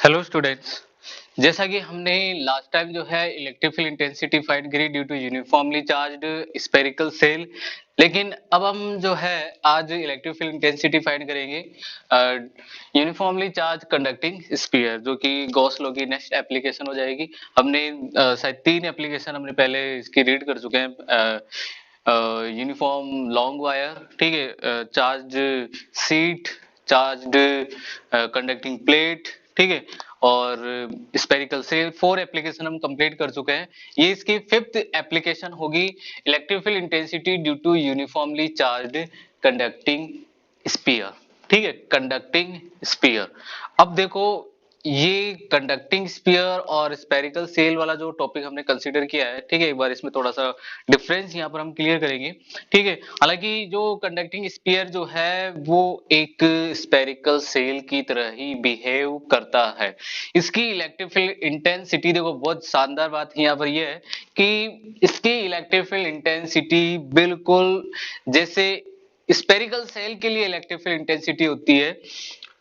Hello students. जैसा कि हमने लास्ट टाइम जो है इलेक्ट्रिक फील्ड इंटेंसिटी फाइंड करी due to uniformly charged spherical shell, लेकिन अब हम जो है आज इलेक्ट्रिक फील्ड इंटेंसिटी फाइंड करेंगे यूनिफॉर्मली चार्ज कंडक्टिंग स्फीयर, जो कि गॉस लॉ की नेक्स्ट एप्लीकेशन हो जाएगी। हमने शायद 3 एप्लीकेशन हमने पहले इसकी रीड कर चुके हैं। यूनिफॉर्म लॉन्ग वायर, ठीक है, charge sheet, charged conducting plate, ठीक है, और स्पेरिकल सेल। 4 एप्लीकेशन हम कंप्लीट कर चुके हैं। ये इसकी 5th एप्लीकेशन होगी, electric field intensity due to uniformly charged conducting sphere, ठीक है, कंडक्टिंग स्फीयर। अब देखो, ये कंडक्टिंग स्फीयर और स्पेरिकल सेल वाला जो टॉपिक हमने कंसीडर किया है, ठीक है, एक बार इसमें थोड़ा सा डिफरेंस यहाँ पर हम क्लियर करेंगे, ठीक है। हालांकि जो कंडक्टिंग स्फीयर जो है वो एक स्पेरिकल सेल की तरह ही बिहेव करता है। इसकी इलेक्ट्रिक फील्ड इंटेंसिटी देखो, बहुत शानदार बात यहाँ पर यह है कि इसकी इलेक्ट्रिक फील्ड इंटेंसिटी बिल्कुल जैसे स्पेरिकल सेल के लिए इलेक्ट्रिक फील्ड इंटेंसिटी होती है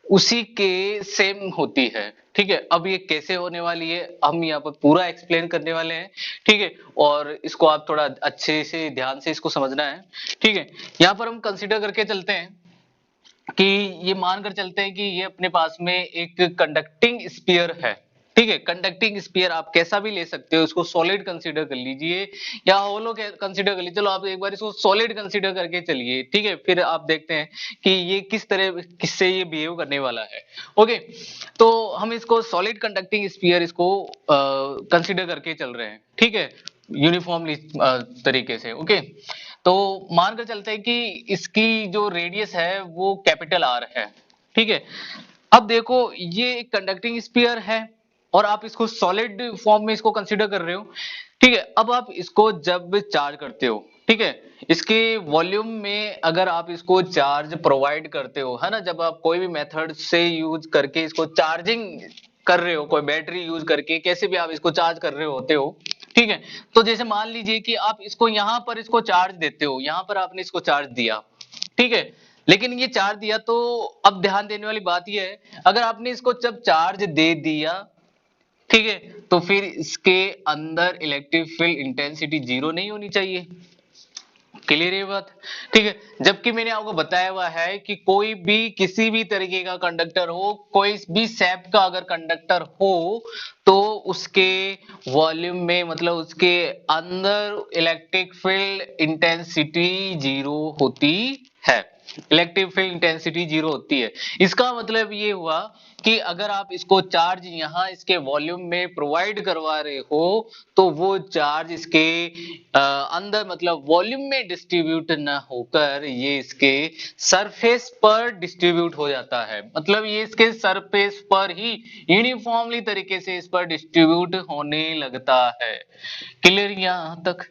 उसी के सेम होती है, ठीक है। अब ये कैसे होने वाली है हम यहाँ पर पूरा एक्सप्लेन करने वाले हैं, ठीक है, और इसको आप थोड़ा अच्छे से ध्यान से इसको समझना है, ठीक है। यहाँ पर हम कंसीडर करके चलते हैं कि ये मानकर चलते हैं कि ये अपने पास में एक कंडक्टिंग स्फीयर है, ठीक है। कंडक्टिंग स्फीयर आप कैसा भी ले सकते हो, इसको सॉलिड कंसीडर कर लीजिए या होलो कंसीडर कर लीजिए। चलो आप एक बार इसको सॉलिड कंसीडर करके चलिए, ठीक है, फिर आप देखते हैं कि ये किस तरह किससे ये बिहेव करने वाला है। ओके, तो हम इसको सॉलिड कंडक्टिंग स्फीयर इसको कंसीडर करके चल रहे हैं, ठीक है, यूनिफॉर्मली तरीके से। ओके, तो मान कर चलते हैं कि इसकी जो रेडियस है वो कैपिटल आर है, ठीक है। अब देखो, ये एक कंडक्टिंग स्फीयर है और आप इसको सॉलिड फॉर्म में इसको कंसीडर कर रहे हो, ठीक है। अब आप इसको जब चार्ज करते हो, ठीक है, इसके वॉल्यूम में अगर आप इसको चार्ज प्रोवाइड करते हो, है ना, जब आप कोई भी मेथड से यूज करके इसको चार्जिंग कर रहे हो, कोई बैटरी यूज करके कैसे भी आप इसको चार्ज कर रहे होते हो, ठीक है। तो जैसे मान लीजिए कि आप इसको यहां पर इसको चार्ज देते हो, यहां पर आपने इसको चार्ज दिया, ठीक है, लेकिन ये चार्ज दिया तो अब ध्यान देने वाली बात ये है, अगर आपने इसको जब चार्ज दे दिया, ठीक है, तो फिर इसके अंदर इलेक्ट्रिक फील्ड इंटेंसिटी जीरो नहीं होनी चाहिए। क्लियर ये बात, ठीक है। जबकि मैंने आपको बताया हुआ है कि कोई भी किसी भी तरीके का कंडक्टर हो, कोई भी शेप का अगर कंडक्टर हो, तो उसके वॉल्यूम में मतलब उसके अंदर इलेक्ट्रिक फील्ड इंटेंसिटी जीरो होती है। इलेक्ट्रिक फील्ड इंटेंसिटी जीरो होती है। इसका मतलब ये हुआ कि अगर आप इसको चार्ज यहां इसके वॉल्यूम में प्रोवाइड करवा रहे हो, तो वो चार्ज इसके अंदर मतलब वॉल्यूम में डिस्ट्रीब्यूट ना होकर ये इसके सरफेस पर डिस्ट्रीब्यूट हो जाता है। मतलब ये इसके सरफेस पर ही यूनिफॉर्मली तरीके से इस पर डिस्ट्रीब्यूट होने लगता है। क्लियर यहां तक,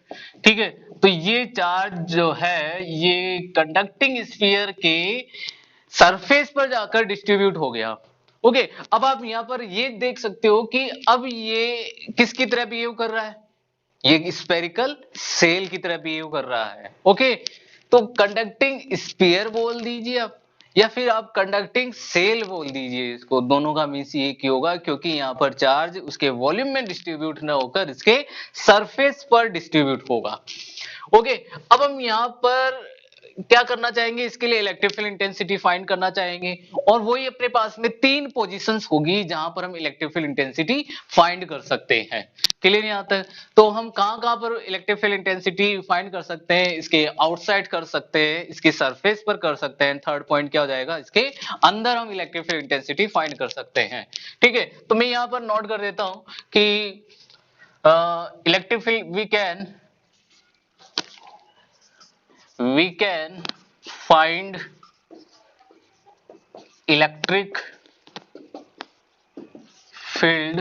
ठीक है। तो ये चार्ज जो है ये कंडक्टिंग स्फीयर के सरफेस पर जाकर डिस्ट्रीब्यूट हो गया। ओके, अब आप यहां पर ये देख सकते हो कि अब ये किसकी तरह बिहेव कर रहा है, ये स्फेरिकल सेल की तरह बिहेव कर रहा है। ओके, तो कंडक्टिंग स्फीयर बोल दीजिए आप, या फिर आप कंडक्टिंग सेल बोल दीजिए, इसको दोनों का मीन्स एक ही होगा, क्योंकि यहां पर चार्ज उसके वॉल्यूम में डिस्ट्रीब्यूट ना होकर इसके सरफेस पर डिस्ट्रीब्यूट होगा। ओके, अब हम यहां पर क्या करना चाहेंगे, इसके लिए इलेक्ट्रिक फील्ड इंटेंसिटी फाइंड करना चाहेंगे, और वही अपने पास में 3 पोजीशंस होगी जहां पर हम इलेक्ट्रिक फील्ड इंटेंसिटी फाइंड कर सकते हैं। क्लियर यहां तक? तो हम कहां पर इलेक्ट्रिक फील्ड इंटेंसिटी फाइंड कर सकते हैं, इसके आउटसाइड कर सकते हैं, इसके सरफेस पर कर सकते हैं, थर्ड पॉइंट क्या हो जाएगा, इसके अंदर हम इलेक्ट्रिक फील्ड इंटेंसिटी फाइंड कर सकते हैं, ठीक है। तो मैं यहां पर नोट कर देता हूं कि electric field we can find electric field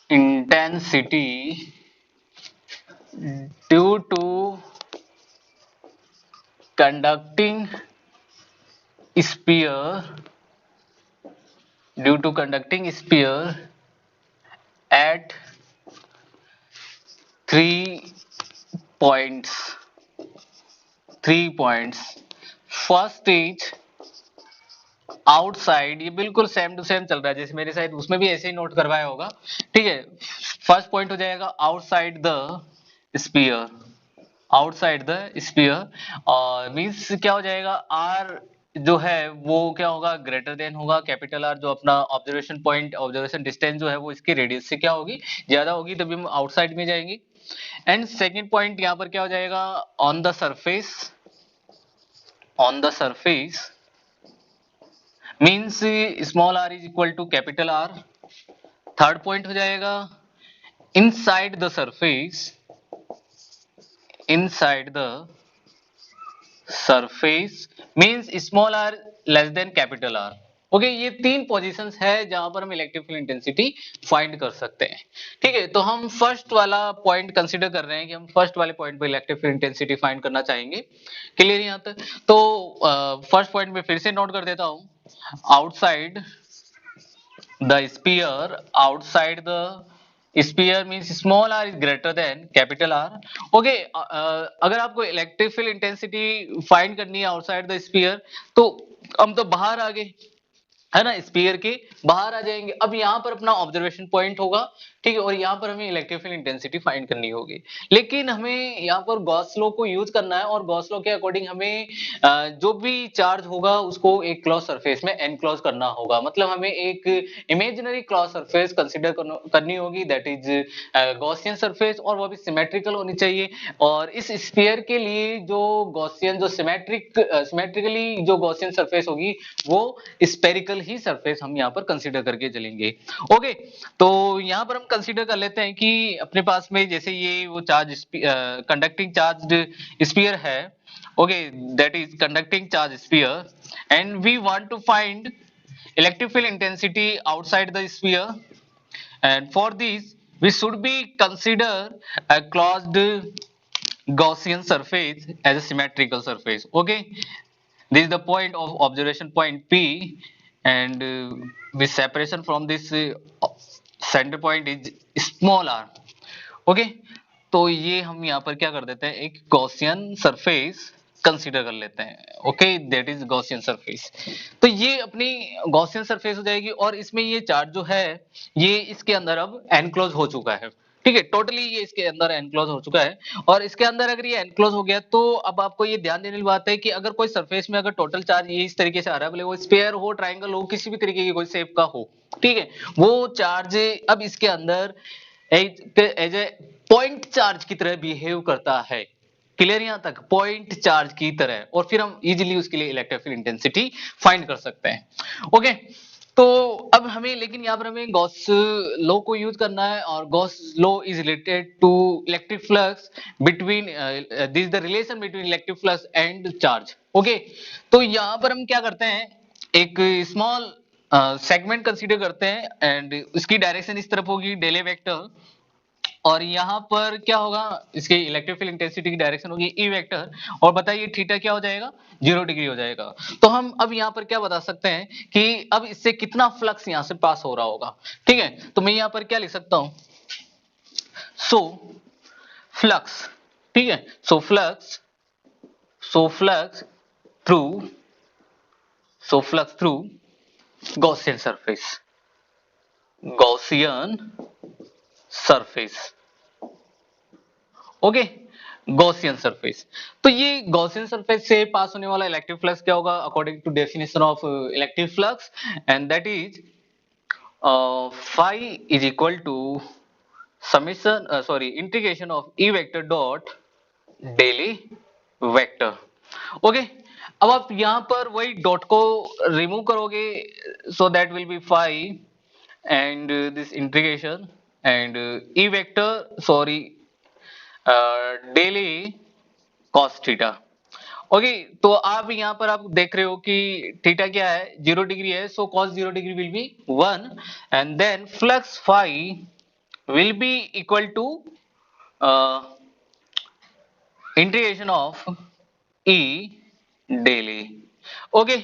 intensity due to conducting sphere at 3 points. 3 points. First is outside, ये बिल्कुल सेम टू सेम चल रहा है जैसे मेरे साइड, उसमें भी ऐसे ही नोट करवाया होगा। ठीक है, फर्स्ट पॉइंट हो जाएगा outside the sphere, outside the sphere, और मींस क्या हो जाएगा, आर जो है वो क्या होगा, ग्रेटर देन होगा कैपिटल आर, जो अपना ऑब्जर्वेशन पॉइंट, ऑब्जर्वेशन डिस्टेंस जो है वो इसकी रेडियस से क्या होगी, ज्यादा होगी, तभी हम आउटसाइड में जाएंगे। एंड सेकंड पॉइंट यहाँ पर क्या हो जाएगा, on the surface, on the surface means small R is equal to capital R. Third point हो जाएगा inside the surface, inside the surface means small R less than capital R. Okay, ये तीन positions है जहां पर हम electric field intensity find कर सकते हैं। ठीक है, तो हम फर्स्ट वाला पॉइंट कंसीडर कर रहे हैं कि हम फर्स्ट वाले पॉइंट पर इलेक्ट्रिक फील्ड इंटेंसिटी फाइंड करना चाहेंगे। क्लियर यहां तक? तो फर्स्ट पॉइंट में फिर से नोट कर देता हूं, outside the sphere, outside the sphere means small R is greater than capital R. Okay, अगर आपको इलेक्ट्रिक फील्ड इंटेंसिटी फाइंड करनी है आउटसाइड द स्पीयर, तो हम तो बाहर आ गए, है ना, स्पीयर के बाहर आ जाएंगे। अब यहाँ पर अपना ऑब्जर्वेशन पॉइंट होगा, ठीक है, और यहाँ पर हमें इलेक्ट्रिक फील्ड इंटेंसिटी फाइंड करनी होगी। लेकिन हमें यहाँ पर गॉस लॉ को यूज करना है, और गॉस लॉ के अकॉर्डिंग हमें जो भी चार्ज होगा उसको एक क्लोज सरफेस में एनक्लोज करना होगा। मतलब हमें एक इमेजिनरी क्लोज सरफेस कंसीडर करनी होगी, दैट इज गॉसियन सरफेस, और वो भी सिमेट्रिकल होनी चाहिए। और इस स्फीयर के लिए जो गॉसियन, जो सिमेट्रिकली जो गॉसियन सरफेस होगी, वो स्पेरिकल ही सरफेस हम यहाँ पर कंसीडर करके चलेंगे। ओके, तो यहाँ पर हम कंसीडर कर लेते हैं कि अपने पास में जैसे ये वो चार्ज, कंडक्टिंग चार्ज स्फीयर है। Okay, that is conducting charge sphere, and we want to find electric field intensity outside the sphere, and for this we should be consider a closed Gaussian surface as a symmetrical surface. Okay, this is the point of observation point P, and with separation from this center point is small r. Okay, तो ये हम यहाँ पर क्या कर देते हैं, एक गॉसियन सरफेस कंसीडर कर लेते हैं। Okay, that is Gaussian surface. तो ये अपनी गॉसियन सरफेस हो जाएगी, और इसमें ये चार्ज जो है ये इसके अंदर अब एनक्लोज हो चुका है। ठीक है, टोटली ये इसके अंदर एनक्लोज हो चुका है, और इसके अंदर अगर ये एनक्लोज हो गया, तो अब आपको ये ध्यान देने की बात है कि अगर कोई सरफेस में अगर टोटल चार्ज ये इस तरीके से आ रहा है, भले वो स्फीयर हो, ट्रायंगल हो, किसी भी तरीके की कोई शेप का हो, ठीक है, वो चार्ज अब इसके अंदर एज ए पॉइंट चार्ज की तरह बिहेव करता है। क्लियर यहां तक? पॉइंट चार्ज की तरह, और फिर हम इजीली उसके लिए इलेक्ट्रिक फील्ड इंटेंसिटी फाइंड कर सकते हैं। ओके, तो अब हमें, लेकिन यहाँ पर हमें गॉस लॉ को यूज करना है, और Gauss law is related to electric flux between, this the relation between electric flux and charge. Okay, तो यहाँ पर हम क्या करते हैं, एक स्मॉल सेगमेंट कंसीडर करते हैं, एंड इसकी डायरेक्शन इस तरफ होगी, डेले वेक्टर, और यहाँ पर क्या होगा, इसकी इलेक्ट्रिक फील्ड इंटेंसिटी की डायरेक्शन होगी ई वेक्टर, और बताइए थीटा क्या हो जाएगा, 0 डिग्री हो जाएगा। तो हम अब यहाँ पर क्या बता सकते हैं कि अब इससे कितना फ्लक्स यहाँ से पास हो रहा होगा। ठीक है, तो मैं यहाँ पर क्या लिख सकता हूं, सो फ्लक्स, ठीक है, so flux, so flux through, so flux through Gaussian surface, Gaussian surface. Okay, Gaussian surface. तो ये गॉसियन सरफेस से पास होने वाला इलेक्ट्रिक फ्लक्स क्या होगा, according to definition of electric flux, and that is phi is equal to summation, integration of E vector dot daily vector। Okay, अब आप यहां पर वही डॉट को रिमूव करोगे, so that will B phi, and this integration, and E vector, daily cos theta. Okay, तो आप यहाँ पर आप देख रहे हो कि थीटा क्या है, 0 डिग्री है, so cos 0 degree will be 1, and then flux phi will be equal to integration of E daily. Okay,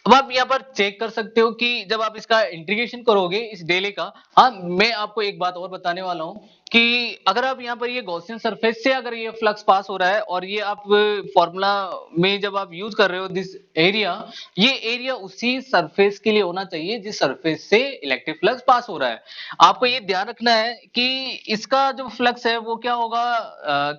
अब आप यहाँ पर चेक कर सकते हो कि जब आप इसका इंटीग्रेशन करोगे इस डेले का, हाँ मैं आपको एक बात और बताने वाला हूँ कि अगर आप यहाँ पर ये गॉसियन सरफेस से अगर ये फ्लक्स पास हो रहा है और ये आप फॉर्मूला में जब आप यूज कर रहे हो दिस एरिया, ये एरिया उसी सरफेस के लिए होना चाहिए जिस सरफेस से इलेक्ट्रिक फ्लक्स पास हो रहा है। आपको ये ध्यान रखना है कि इसका जो फ्लक्स है वो क्या होगा,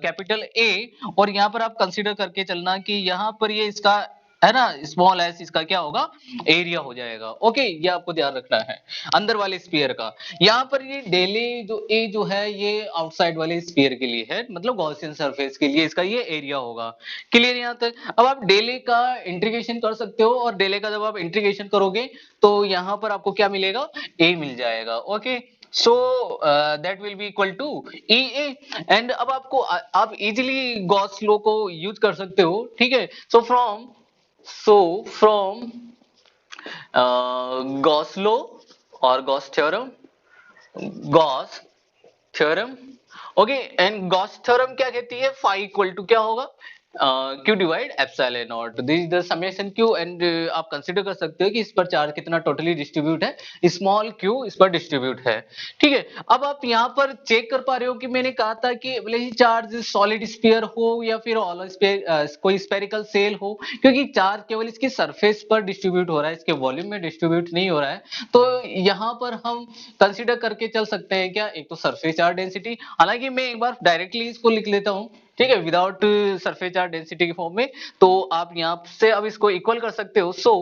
कैपिटल ए, और यहाँ पर आप कंसीडर करके चलना कि यहाँ पर ये इसका है ना स्मॉल एस, इसका क्या होगा एरिया हो जाएगा। ओके, ये आपको ध्यान रखना है अंदर वाले स्फीयर का। यहाँ पर ये डेले जो ए जो है ये आउटसाइड वाले स्फीयर के लिए है, मतलब गॉसियन सरफेस के लिए इसका ये एरिया होगा। क्लियर यहाँ तक? अब आप डेले का इंटीग्रेशन कर सकते हो और डेले का जब आप इंटीग्रेशन करोगे तो यहाँ पर आपको क्या मिलेगा, ए मिल जाएगा। Okay, so that will be equal to EA, and अब आपको आप इजीली गॉस लॉ को यूज कर सकते हो। ठीक है, so from गॉस लॉ और Gauss theorem, okay, and Gauss theorem क्या कहती है, फाई इक्वल टू क्या होगा, Q divide epsilon not, this is the summation Q, and आप कंसीडर कर सकते हो कि इस पर चार्ज कितना टोटली डिस्ट्रीब्यूट है, स्मॉल क्यू इस पर डिस्ट्रीब्यूट है। ठीक है, अब आप यहाँ पर चेक कर पा रहे हो कि मैंने कहा था कि भले ही चार्ज सॉलिड स्फीयर हो या फिर कोई स्फेरिकल सेल हो, क्योंकि चार्ज केवल इसकी सरफेस पर डिस्ट्रीब्यूट हो रहा है, इसके वॉल्यूम में डिस्ट्रीब्यूट नहीं हो रहा है। तो यहाँ पर हम कंसीडर करके चल सकते हैं क्या, एक तो सरफेस चार्ज डेंसिटी, हालांकि मैं एक बार डायरेक्टली इसको लिख लेता हूँ, ठीक है, विदाउट सरफेस चार्ज डेंसिटी के फॉर्म में, तो आप यहाँ से अब इसको इक्वल कर सकते हो। So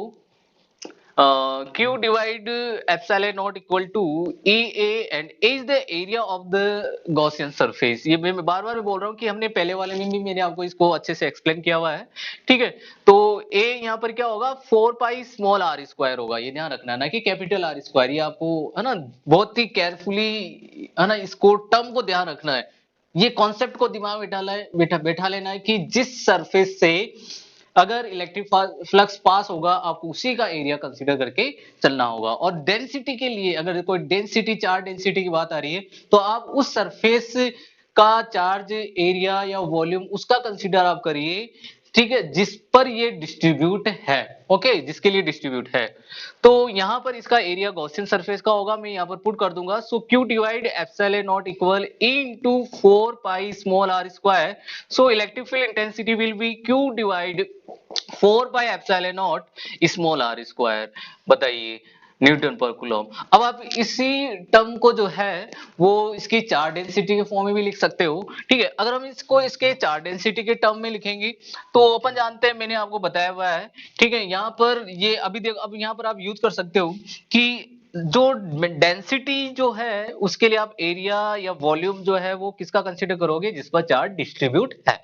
Q divide epsilon naught equal to E A, and A is the area of the Gaussian surface. ये मैं बार बार बोल रहा हूँ कि हमने पहले वाले में भी मैंने आपको इसको अच्छे से एक्सप्लेन किया हुआ है। ठीक है, तो A यहाँ पर क्या होगा, 4 पाई स्मॉल r स्क्वायर होगा, ये ध्यान रखना ना कि कैपिटल R स्क्वायर, ये आपको है ना बहुत ही केयरफुली है ना इसको टर्म को ध्यान रखना है, ये कॉन्सेप्ट को दिमाग में बैठा लेना है कि जिस सरफेस से अगर इलेक्ट्रिक फ्लक्स पास होगा आपको उसी का एरिया कंसीडर करके चलना होगा। और डेंसिटी के लिए अगर कोई डेंसिटी, चार्ज डेंसिटी की बात आ रही है, तो आप उस सरफेस का चार्ज एरिया या वॉल्यूम उसका कंसीडर आप करिए, ठीक है, जिस पर ये डिस्ट्रीब्यूट है। ओके, जिसके लिए डिस्ट्रीब्यूट है, तो यहां पर इसका एरिया गॉसियन सरफेस का होगा, मैं यहां पर पुट कर दूंगा। So Q divide epsilon naught equal E into 4 pi small r square, so electric field intensity will be q divide 4 pi epsilon naught small r square. बताइए, न्यूटन पर कूलम। अब आप इसी टर्म को जो है वो इसकी चार्ज डेंसिटी के फॉर्म में भी लिख सकते हो। ठीक है, अगर हम इसको इसके चार्ज डेंसिटी के टर्म में लिखेंगे तो अपन जानते हैं, मैंने आपको बताया हुआ है। ठीक है, यहाँ पर ये अभी देखो, अब यहाँ पर आप यूज कर सकते हो कि जो डेंसिटी जो है उसके लिए आप एरिया या वॉल्यूम जो है वो किसका कंसीडर करोगे, जिस पर चार्ज डिस्ट्रीब्यूट है।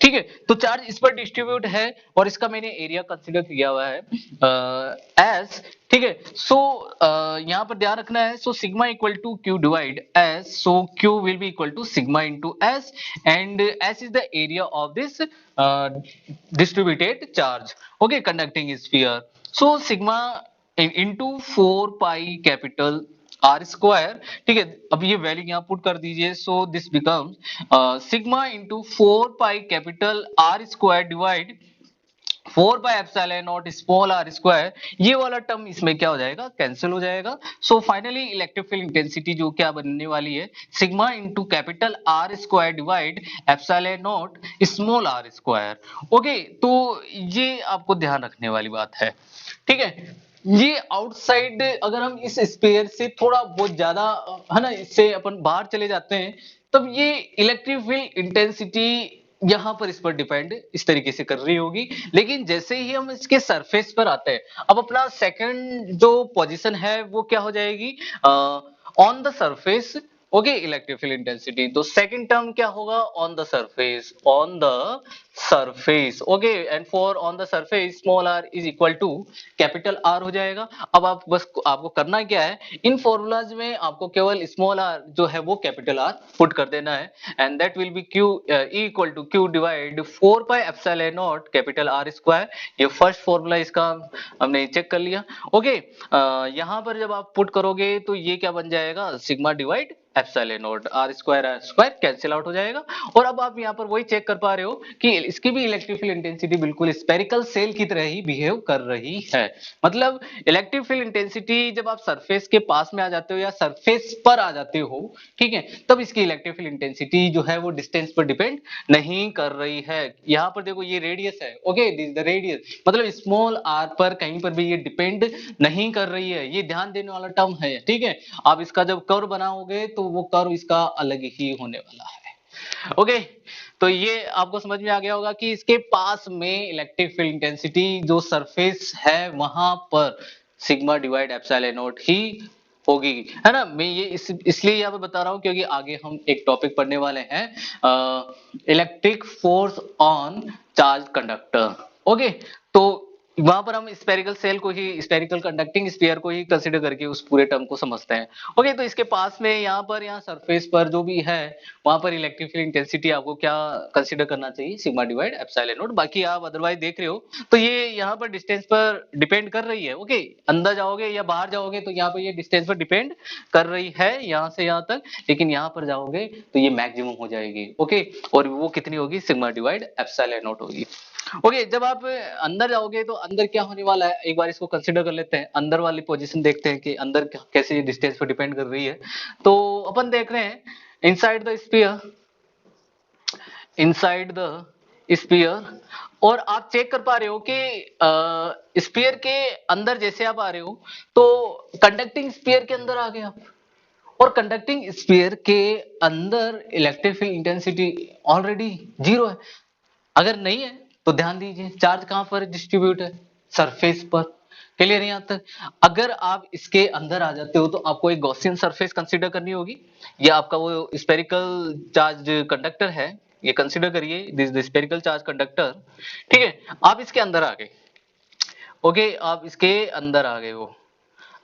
ठीक है, तो चार्ज इस पर डिस्ट्रीब्यूट है और इसका मैंने एरिया कंसीडर किया हुआ है एस। ठीक है, सो यहाँ पर ध्यान रखना है, so sigma equal to Q divide S, so Q will be equal to sigma into S, and S is the area of this distributed charge, okay, conducting sphere. So sigma into 4 pi capital are square. ठीक है, अब ये value यहाँ put कर दीजिए, so this becomes sigma into 4 pi capital are square divide 4 by epsilon naught small r square, ये वाला term इसमें क्या हो जाएगा, कैंसिल हो जाएगा। So finally electric field intensity जो क्या बनने वाली है, sigma into capital R square divide epsilon naught small r square. Okay, तो ये आपको ध्यान रखने वाली बात है। ठीक है, ये आउटसाइड अगर हम इस स्पेयर से थोड़ा बहुत ज्यादा है ना इससे अपन बाहर चले जाते हैं, तब ये इलेक्ट्रिक फील्ड इंटेंसिटी यहां पर इस पर डिपेंड इस तरीके से कर रही होगी। लेकिन जैसे ही हम इसके सरफेस पर आते हैं, अब अपना सेकंड जो पोजीशन है वो क्या हो जाएगी, on the surface. Okay, electric field intensity, तो सेकंड टर्म क्या होगा, on the surface, on the surface. Okay, and for on the surface small r is equal to capital R हो जाएगा। अब आप बस आपको करना क्या है, इन फॉर्मूलाज में आपको केवल स्मॉल r जो है वो कैपिटल R पुट कर देना है, and that will be q equal to q divide 4 pi epsilon naught capital R square. ये फर्स्ट फॉर्मूला इसका हमने चेक कर लिया। ओके, यहाँ पर जब आप पुट करोगे तो ये क्या बन जाएगा, sigma divide epsilon naught R square cancel out हो जाएगा। और अब आप यहाँ पर वही चेक कर पा रहे हो कि इसकी भी इलेक्ट्रिक फील्ड इंटेंसिटी बिल्कुल स्फेरिकल सेल की तरह ही बिहेव कर रही है। मतलब इलेक्ट्रिक फील्ड इंटेंसिटी जब आप सरफेस के पास में आ जाते हो या सरफेस पर आ जाते हो, ठीक है, तब इसकी इलेक्ट्रिक फील्ड इंटेंसिटी जो है वो डिस्टेंस पर डिपेंड नहीं कर रही है। यहाँ पर देखो ये रेडियस है, ओके, दिस द रेडियस, मतलब स्मॉल आर पर कहीं पर भी ये डिपेंड नहीं कर रही है। ये ध्यान देने वाला टर्म है, ठीक है। आप इसका जब कर्व बनाओगे तो वो कर्व इसका अलग ही होने वाला है, ओके। तो ये आपको समझ में आ गया होगा कि इसके पास में इलेक्ट्रिक फील्ड इंटेंसिटी जो सरफेस है वहां पर सिग्मा डिवाइड एप्सिलॉन नॉट ही होगी, है ना। मैं ये इसलिए यहाँ पे बता रहा हूँ क्योंकि आगे हम एक टॉपिक पढ़ने वाले हैं, electric force on charge conductor, okay. तो वहां पर हम स्फेरिकल सेल को ही, स्फेरिकल कंडक्टिंग स्फीयर को ही कंसीडर करके उस पूरे टर्म को समझते हैं, ओके। तो इसके पास में यहाँ सरफेस पर जो भी है वहां पर इलेक्ट्रिक फील्ड इंटेंसिटी आपको क्या कंसीडर करना चाहिए, सिग्मा डिवाइड एप्सिलॉन नॉट। बाकी आप अदरवाइज देख रहे हो तो ये यहाँ पर डिस्टेंस पर डिपेंड कर रही है, ओके। अंदर जाओगे या बाहर जाओगे तो यहाँ पर ये डिस्टेंस पर डिपेंड कर रही है यहाँ से यहाँ तक, लेकिन यहाँ पर जाओगे तो ये मैक्सिमम हो जाएगी, ओके। और वो कितनी होगी, सिग्मा डिवाइड एप्सिलॉन नॉट होगी, ओके। जब आप अंदर जाओगे तो अंदर क्या होने वाला है, एक बार इसको कंसीडर कर लेते हैं। अंदर वाली पोजीशन देखते हैं कि अंदर कैसे डिस्टेंस पर डिपेंड कर रही है। तो अपन देख रहे हैं inside the sphere, inside the sphere, और आप चेक कर पा रहे हो कि स्फीयर के अंदर जैसे आप आ रहे हो तो कंडक्टिंग स्फीयर के अंदर आ गए आप, और कंडक्टिंग स्फीयर के अंदर electric field intensity already zero है। अगर नहीं है तो ध्यान दीजिए चार्ज कहां पर डिस्ट्रीब्यूट है, सरफेस पर, क्लियर है यहाँ तक। अगर आप इसके अंदर आ जाते हो तो आपको एक गॉसियन सरफेस कंसीडर करनी होगी, या आपका वो स्फेरिकल चार्ज कंडक्टर है, ये कंसीडर करिए, this the spherical charge conductor, ठीक है। आप इसके अंदर आ गए, ओके, आप इसके अंदर आ गए, हो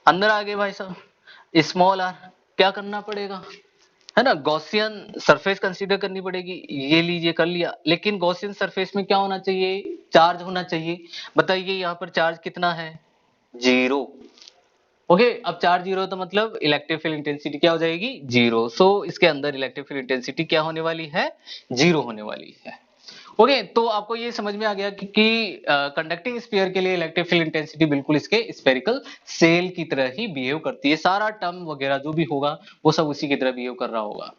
अंदर आ गए भाई साहब, स्मॉल आर क्या करना पड़ेगा, है ना, गॉसियन सरफेस कंसीडर करनी पड़ेगी। ये लीजिए कर लिया, लेकिन गॉसियन सरफेस में क्या होना चाहिए, चार्ज होना चाहिए। बताइए यहाँ पर चार्ज कितना है, जीरो, ओके। अब चार्ज जीरो तो मतलब इलेक्ट्रिक फील्ड इंटेंसिटी क्या हो जाएगी, जीरो। सो इसके अंदर इलेक्ट्रिक फील्ड इंटेंसिटी क्या होने वाली है, जीरो होने वाली है, ओके। तो आपको ये समझ में आ गया कि कंडक्टिंग स्फीयर के लिए इलेक्ट्रिक फील्ड इंटेंसिटी बिल्कुल इसके स्फेरिकल सेल की तरह ही बिहेव करती है। सारा टर्म वगैरह जो भी होगा वो सब उसी की तरह बिहेव कर रहा होगा,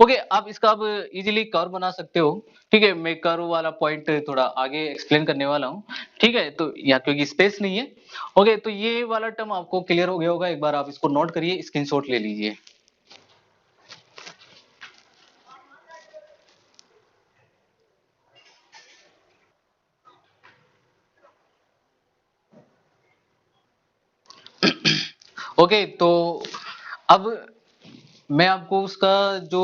ओके। आप इसका अब इजीली कर्व बना सकते हो, ठीक है। मैं कर्व वाला पॉइंट थोड़ा आगे एक्सप्लेन करने वाला हूँ, ठीक है। तो यहाँ क्योंकि स्पेस नहीं है, ओके, तो ये वाला टर्म आपको क्लियर हो गया होगा। एक बार आप इसको नोट करिए, स्क्रीनशॉट ले लीजिए। ओके, तो अब मैं आपको उसका जो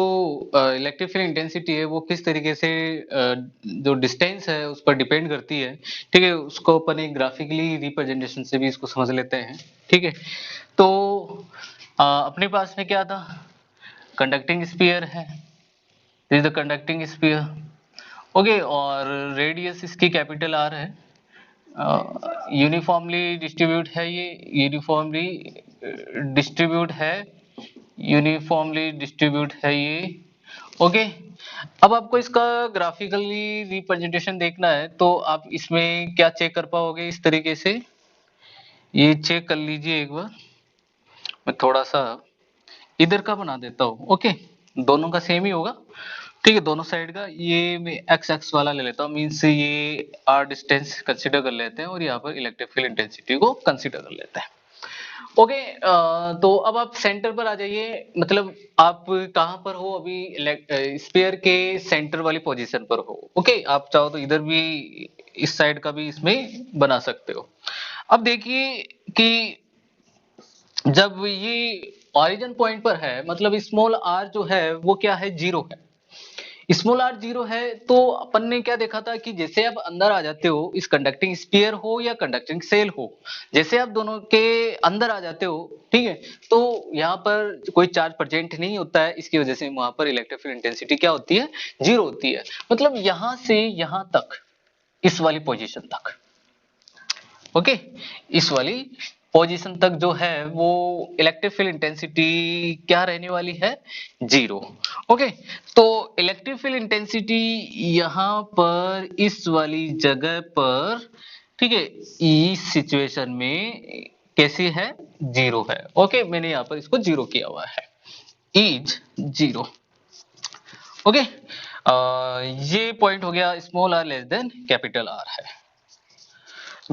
इलेक्ट्रिक फील्ड इंटेंसिटी है वो किस तरीके से जो डिस्टेंस है उस पर डिपेंड करती है, ठीक है, उसको अपन एक ग्राफिकली रिप्रेजेंटेशन से भी इसको समझ लेते हैं, ठीक है। तो अपने पास में क्या था, कंडक्टिंग स्फीयर है, this is the conducting sphere, okay. और रेडियस इसकी कैपिटल आर है, यूनिफॉर्मली डिस्ट्रीब्यूट है, ये यूनिफॉर्मली डिस्ट्रीब्यूट है, यूनिफॉर्मली डिस्ट्रीब्यूट है ये, ओके। अब आपको इसका ग्राफिकली रिप्रेजेंटेशन देखना है तो आप इसमें क्या चेक कर पाओगे, इस तरीके से ये चेक कर लीजिए एक बार। मैं थोड़ा सा इधर का बना देता हूँ, ओके, दोनों का सेम ही होगा, ठीक है, दोनों साइड का। ये मैं एक्स एक्स वाला ले लेता हूँ, मीन्स ये आर डिस्टेंस कंसिडर कर लेते हैं और यहाँ पर इलेक्ट्रिक फील्ड इंटेंसिटी को कंसिडर कर लेते हैं, ओके। तो अब आप सेंटर पर आ जाइए, मतलब आप कहां पर हो अभी, स्फीयर के सेंटर वाली पोजीशन पर हो, ओके। आप चाहो तो इधर भी इस साइड का भी इसमें बना सकते हो। अब देखिए कि जब ये ओरिजिन पॉइंट पर है, मतलब स्मॉल आर जो है वो क्या है, जीरो है। स्मॉल आर जीरो है तो अपन ने क्या देखा था कि जैसे आप अंदर आ जाते हो, इस कंडक्टिंग स्फीयर हो या कंडक्टिंग सेल हो, जैसे आप दोनों के अंदर आ जाते हो, ठीक है, तो यहाँ पर कोई चार्ज प्रेजेंट नहीं होता है, इसकी वजह से वहां पर इलेक्ट्रिक फील्ड इंटेंसिटी क्या होती है, जीरो होती है। मतलब यहां से यहां तक, इस वाली पोजीशन तक, ओके, इस वाली पोजीशन तक जो है वो इलेक्ट्रिक फील्ड इंटेंसिटी क्या रहने वाली है, 0। ओके, तो इलेक्ट्रिक फील्ड इंटेंसिटी यहां पर इस वाली जगह पर, ठीक है, इस सिचुएशन में कैसी है, 0 है। ओके, मैंने यहां पर इसको 0 किया हुआ है, इज 0। ओके, ये पॉइंट हो गया, small R less than capital R है,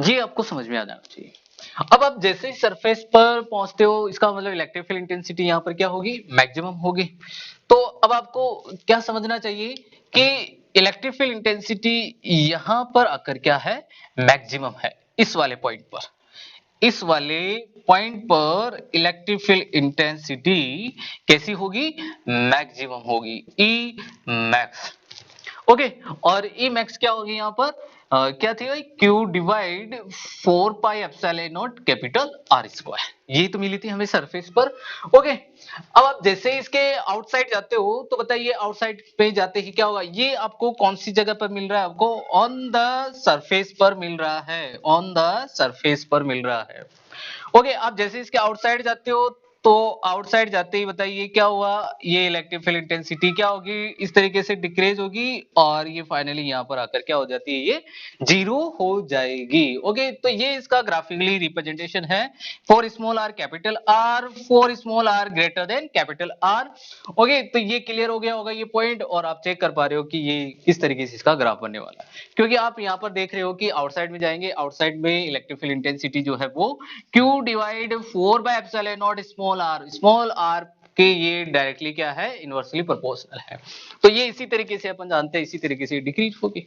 ये आपको समझ में आ जाना चाहिए। अब आप जैसे ही सरफेस पर पहुंचते हो, इसका मतलब इलेक्ट्रिक फील्ड इंटेंसिटी यहां पर क्या होगी, मैक्सिमम होगी। तो अब आपको क्या समझना चाहिए कि इलेक्ट्रिक फील्ड इंटेंसिटी यहां पर आकर क्या है, मैक्सिमम है, इस वाले पॉइंट पर। इस वाले पॉइंट पर इलेक्ट्रिक फील्ड इंटेंसिटी कैसी होगी, मैक्सिमम होगी, ई मैक्स। ओके, और ई मैक्स क्या होगी यहां पर, क्या थी भाई, Q divide 4 pi epsilon naught capital are square, ये तो मिली थी हमें सरफेस पर। ओके, अब आप जैसे ही इसके आउटसाइड जाते हो तो बताइए आउटसाइड पे जाते ही क्या होगा, ये आपको कौन सी जगह पर मिल रहा है, आपको ऑन द सरफेस पर मिल रहा है, ऑन द सरफेस पर मिल रहा है। ओके, आप जैसे इसके आउटसाइड जाते हो तो आउटसाइड जाते ही बताइए क्या हुआ, ये इलेक्ट्रिक फील्ड इंटेंसिटी क्या होगी, इस तरीके से डिक्रीज होगी और ये फाइनली यहां पर आकर क्या हो जाती है, ये 0 हो जाएगी। ओके, तो ये इसका ग्राफिकली रिप्रेजेंटेशन है for small R capital R, for small R greater than capital R. Okay, तो ये क्लियर हो गया होगा ये पॉइंट, और आप चेक कर पा रहे हो कि ये किस तरीके से इसका ग्राफ बनने वाला है, क्योंकि आप यहां पर देख रहे हो कि आउटसाइड में जाएंगे, आउटसाइड में इलेक्ट्रिक फील्ड इंटेंसिटी जो है वो Q divide 4 by epsilon naught small R के ये डायरेक्टली क्या है, इनवर्सली प्रोपोर्शनल है। तो ये इसी तरीके से अपन जानते हैं, इसी तरीके से डिक्रीज होगी।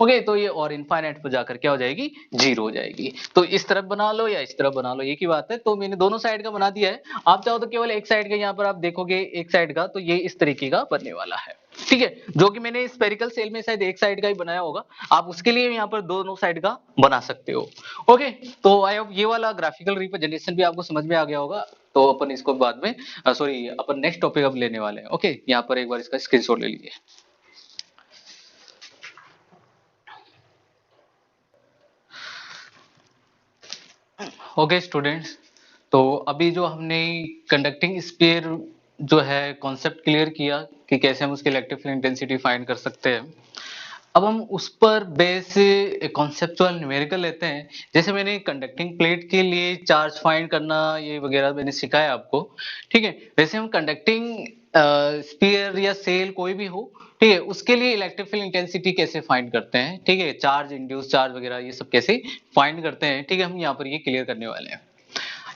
ओके, तो ये और इनफाइनाइट पर जाकर क्या हो जाएगी, 0 हो जाएगी। तो इस तरफ बना लो या इस तरफ बना लो, एक ही बात है। तो मैंने दोनों साइड का बना दिया है, आप चाहो तो केवल एक साइड का यहाँ पर आप देखोगे, एक साइड का, तो ये इस तरीके का बनने वाला है, ठीक है, जो कि मैंने स्पेरिकल सेल में शायद एक साइड का ही बनाया होगा, आप उसके लिए यहाँ पर दोनों साइड का बना सकते हो। ओके, तो आई होप ये वाला ग्राफिकल रिप्रेजेंटेशन भी आपको समझ में आ गया होगा। तो अपन इसको बाद में, सॉरी, अपन नेक्स्ट टॉपिक अब लेने वाले हैं। ओके, यहाँ पर एक बार इसका स्क्रीनशॉट ले लीजिए। ओके स्टूडेंट्स, तो अभी जो हमने कंडक्टिंग स्फीयर जो है कॉन्सेप्ट क्लियर किया कि कैसे हम उसकी इलेक्ट्रिक फील्ड इंटेंसिटी फाइंड कर सकते हैं। अब हम उस पर बेस कॉन्सेप्चुअल न्यूमेरिकल लेते हैं। जैसे मैंने कंडक्टिंग प्लेट के लिए चार्ज फाइंड करना ये वगैरह मैंने सिखाया आपको, ठीक है। वैसे हम कंडक्टिंग स्फीयर या सेल कोई भी हो, ठीक है, उसके लिए इलेक्ट्रिक फील्ड इंटेंसिटी कैसे फाइंड करते हैं, ठीक है, चार्ज इंड्यूस चार्ज वगैरह ये सब कैसे फाइंड करते हैं, ठीक है, हम यहाँ पर ये क्लियर करने वाले हैं।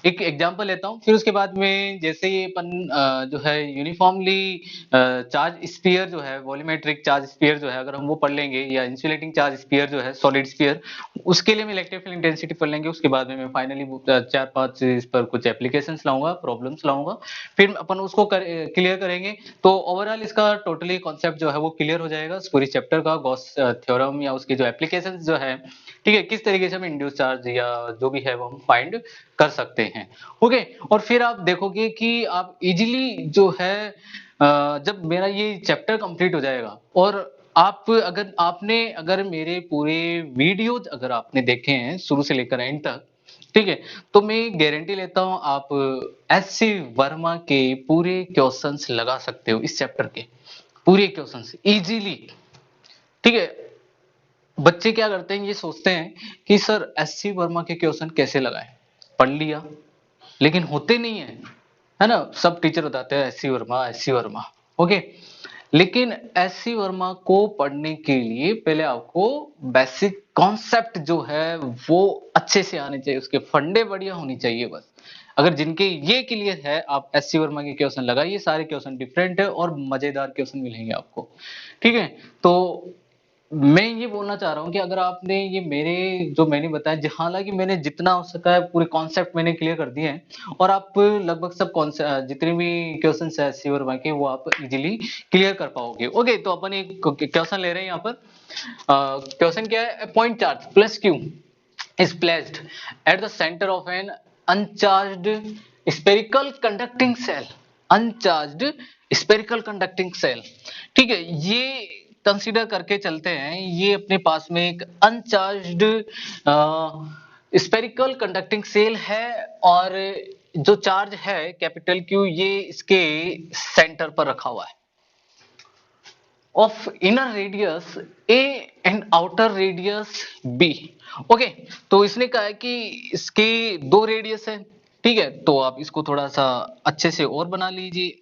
एक एग्जांपल लेता हूं, फिर उसके बाद में जैसे ये अपन जो है यूनिफॉर्मली चार्ज स्फीयर जो है, वॉल्यूमेट्रिक चार्ज स्फीयर जो है, अगर हम वो पढ़ लेंगे, या इंसुलेटिंग चार्ज स्फीयर जो है, सॉलिड स्फीयर, उसके लिए हम इलेक्ट्रिक फील्ड इंटेंसिटी पढ़ लेंगे। उसके बाद में मैं फाइनली 4-5 इस पर कुछ एप्लीकेशंस लाऊंगा, प्रॉब्लम्स लाऊंगा, फिर अपन उसको क्लियर करेंगे। तो ओवरऑल इसका टोटली कॉन्सेप्ट जो है वो क्लियर हो जाएगा पूरी चैप्टर का, गॉस थ्योरम या उसकी जो एप्लीकेशंस जो है, ठीक है, किस तरीके से हम इंड्यूस चार्ज या जो भी है वो हम फाइंड कर सकते हैं। ओके, और फिर आप देखोगे कि आप इजीली जो है जब मेरा ये चैप्टर कंप्लीट हो जाएगा, और आप अगर मेरे पूरे वीडियोज अगर आपने देखे हैं शुरू से लेकर एंड तक, ठीक है, तो मैं गारंटी लेता हूं आप एस.सी. वर्मा के पूरे क्वेश्चंस लगा सकते हो, इस चैप्टर के पूरे क्वेश्चंस इजीली, ठीक है। बच्चे क्या करते हैं, ये सोचते हैं कि सर एस.सी. वर्मा के क्वेश्चन कैसे लगाएं, पढ़ लिया, लेकिन होते नहीं है ना, सब टीचर बताते हैं SC. Verma, SC. Verma. Okay, लेकिन एस.सी. वर्मा को पढ़ने के लिए पहले आपको बेसिक कॉन्सेप्ट जो है वो अच्छे से आने चाहिए, उसके फंडे बढ़िया होनी चाहिए बस। अगर जिनके ये क्लियर है, आप एस.सी. वर्मा के क्वेश्चन लगाइए, सारे क्वेश्चन डिफरेंट है और मजेदार क्वेश्चन मिलेंगे आपको, ठीक है। तो मैं ये बोलना चाह रहा हूँ कि अगर आपने ये मेरे जो मैंने बताया, हालांकि मैंने जितना हो सका है पूरे कॉन्सेप्ट मैंने क्लियर कर दिए हैं, और आप लगभग सब कॉन्सेप्ट जितने भी क्वेश्चन है सीवर के वो आप इजीली क्लियर कर पाओगे। ओके, तो अपन एक क्वेश्चन ले रहे हैं यहाँ पर। क्वेश्चन क्या है, point charge plus Q is placed at the center of an uncharged spherical conducting cell, uncharged spherical conducting cell, ठीक है। ये कंसीडर करके चलते हैं, ये अपने पास में एक अनचार्ज्ड स्पेरिकल कंडक्टिंग सेल है और जो चार्ज है कैपिटल क्यू ये इसके सेंटर पर रखा हुआ है of inner radius A and outer radius B. Okay, तो इसने कहा है कि इसके दो रेडियस है, ठीक है, तो आप इसको थोड़ा सा अच्छे से और बना लीजिए,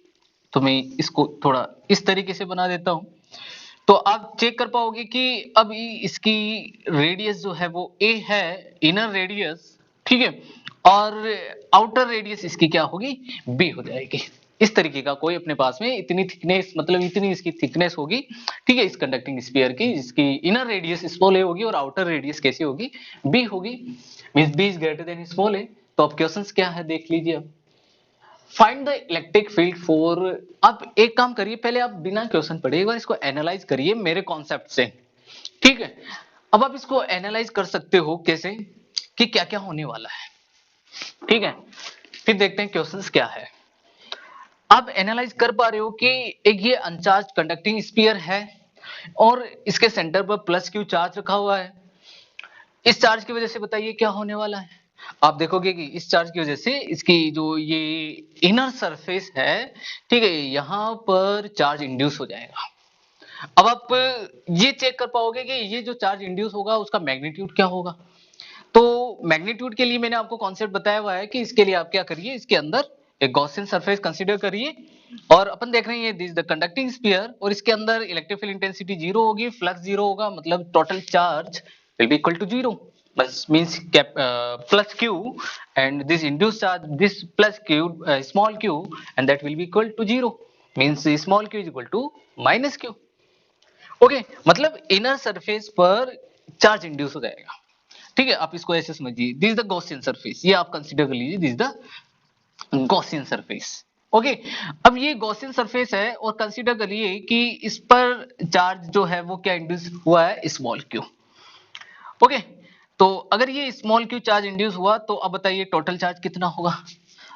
तो मैं इसको थोड़ा इस तरीके से बना देता हूं, तो आप चेक कर पाओगे कि अब इसकी रेडियस जो है वो ए है, इनर रेडियस, ठीक है, और आउटर रेडियस इसकी क्या होगी, बी हो जाएगी। इस तरीके का कोई अपने पास में इतनी थिकनेस, मतलब इतनी इसकी थिकनेस होगी, ठीक है, इस कंडक्टिंग स्फीयर की, जिसकी इनर रेडियस स्मॉल ए होगी और आउटर रेडियस कैसी होगी, बी होगी, means b is greater than small a. तो अब क्वेश्चंस क्या है देख लीजिए। अब find the electric field for, अब एक काम करिए, पहले आप बिना क्वेश्चन पढ़े एक बार इसको एनालाइज करिए मेरे कॉन्सेप्ट से, ठीक है। अब आप इसको एनालाइज कर सकते हो कैसे, कि क्या क्या होने वाला है, ठीक है, फिर देखते हैं क्वेश्चंस क्या है। आप एनालाइज कर पा रहे हो कि एक ये अनचार्ज कंडक्टिंग स्फीयर है और इसके सेंटर पर प्लस क्यू चार्ज रखा हुआ है। इस चार्ज की वजह से बताइए क्या होने वाला है। आप देखोगे कि इस चार्ज की वजह से इसकी जो ये इनर सरफेस है, ठीक है, यहां पर चार्ज इंड्यूस हो जाएगा। अब आप ये चेक कर पाओगे कि ये जो चार्ज इंड्यूस होगा उसका मैग्नीट्यूड क्या होगा। तो मैग्नीट्यूड के लिए मैंने आपको कॉन्सेप्ट बताया हुआ है कि इसके लिए आप क्या करिए, इसके अंदर एक गॉसियन सरफेस कंसीडर करिए, और अपन देख रहे हैं दिस द कंडक्टिंग स्फीयर, और इसके अंदर इलेक्ट्रिक फील्ड इंटेंसिटी जीरो होगी, फ्लक्स जीरो होगा, मतलब total charge will be equal to zero, बस means plus q, and this induced charge this plus q small q, and that will be equal to zero, means small q is equal to minus q. Okay, मतलब inner surface पर charge induce हो जाएगा, ठीक है। आप इसको ऐसे समझिए, this is the Gaussian surface, ये आप कंसीडर कर लीजिए, this is the Gaussian surface. Okay, अब ये गॉसियन सरफेस है और कंसीडर करिए कि इस पर चार्ज जो है वो क्या इंड्यूस हुआ है, स्मॉल क्यू। ओके, तो अगर ये स्मॉल क्यू चार्ज इंड्यूस हुआ तो अब बताइए टोटल चार्ज कितना होगा।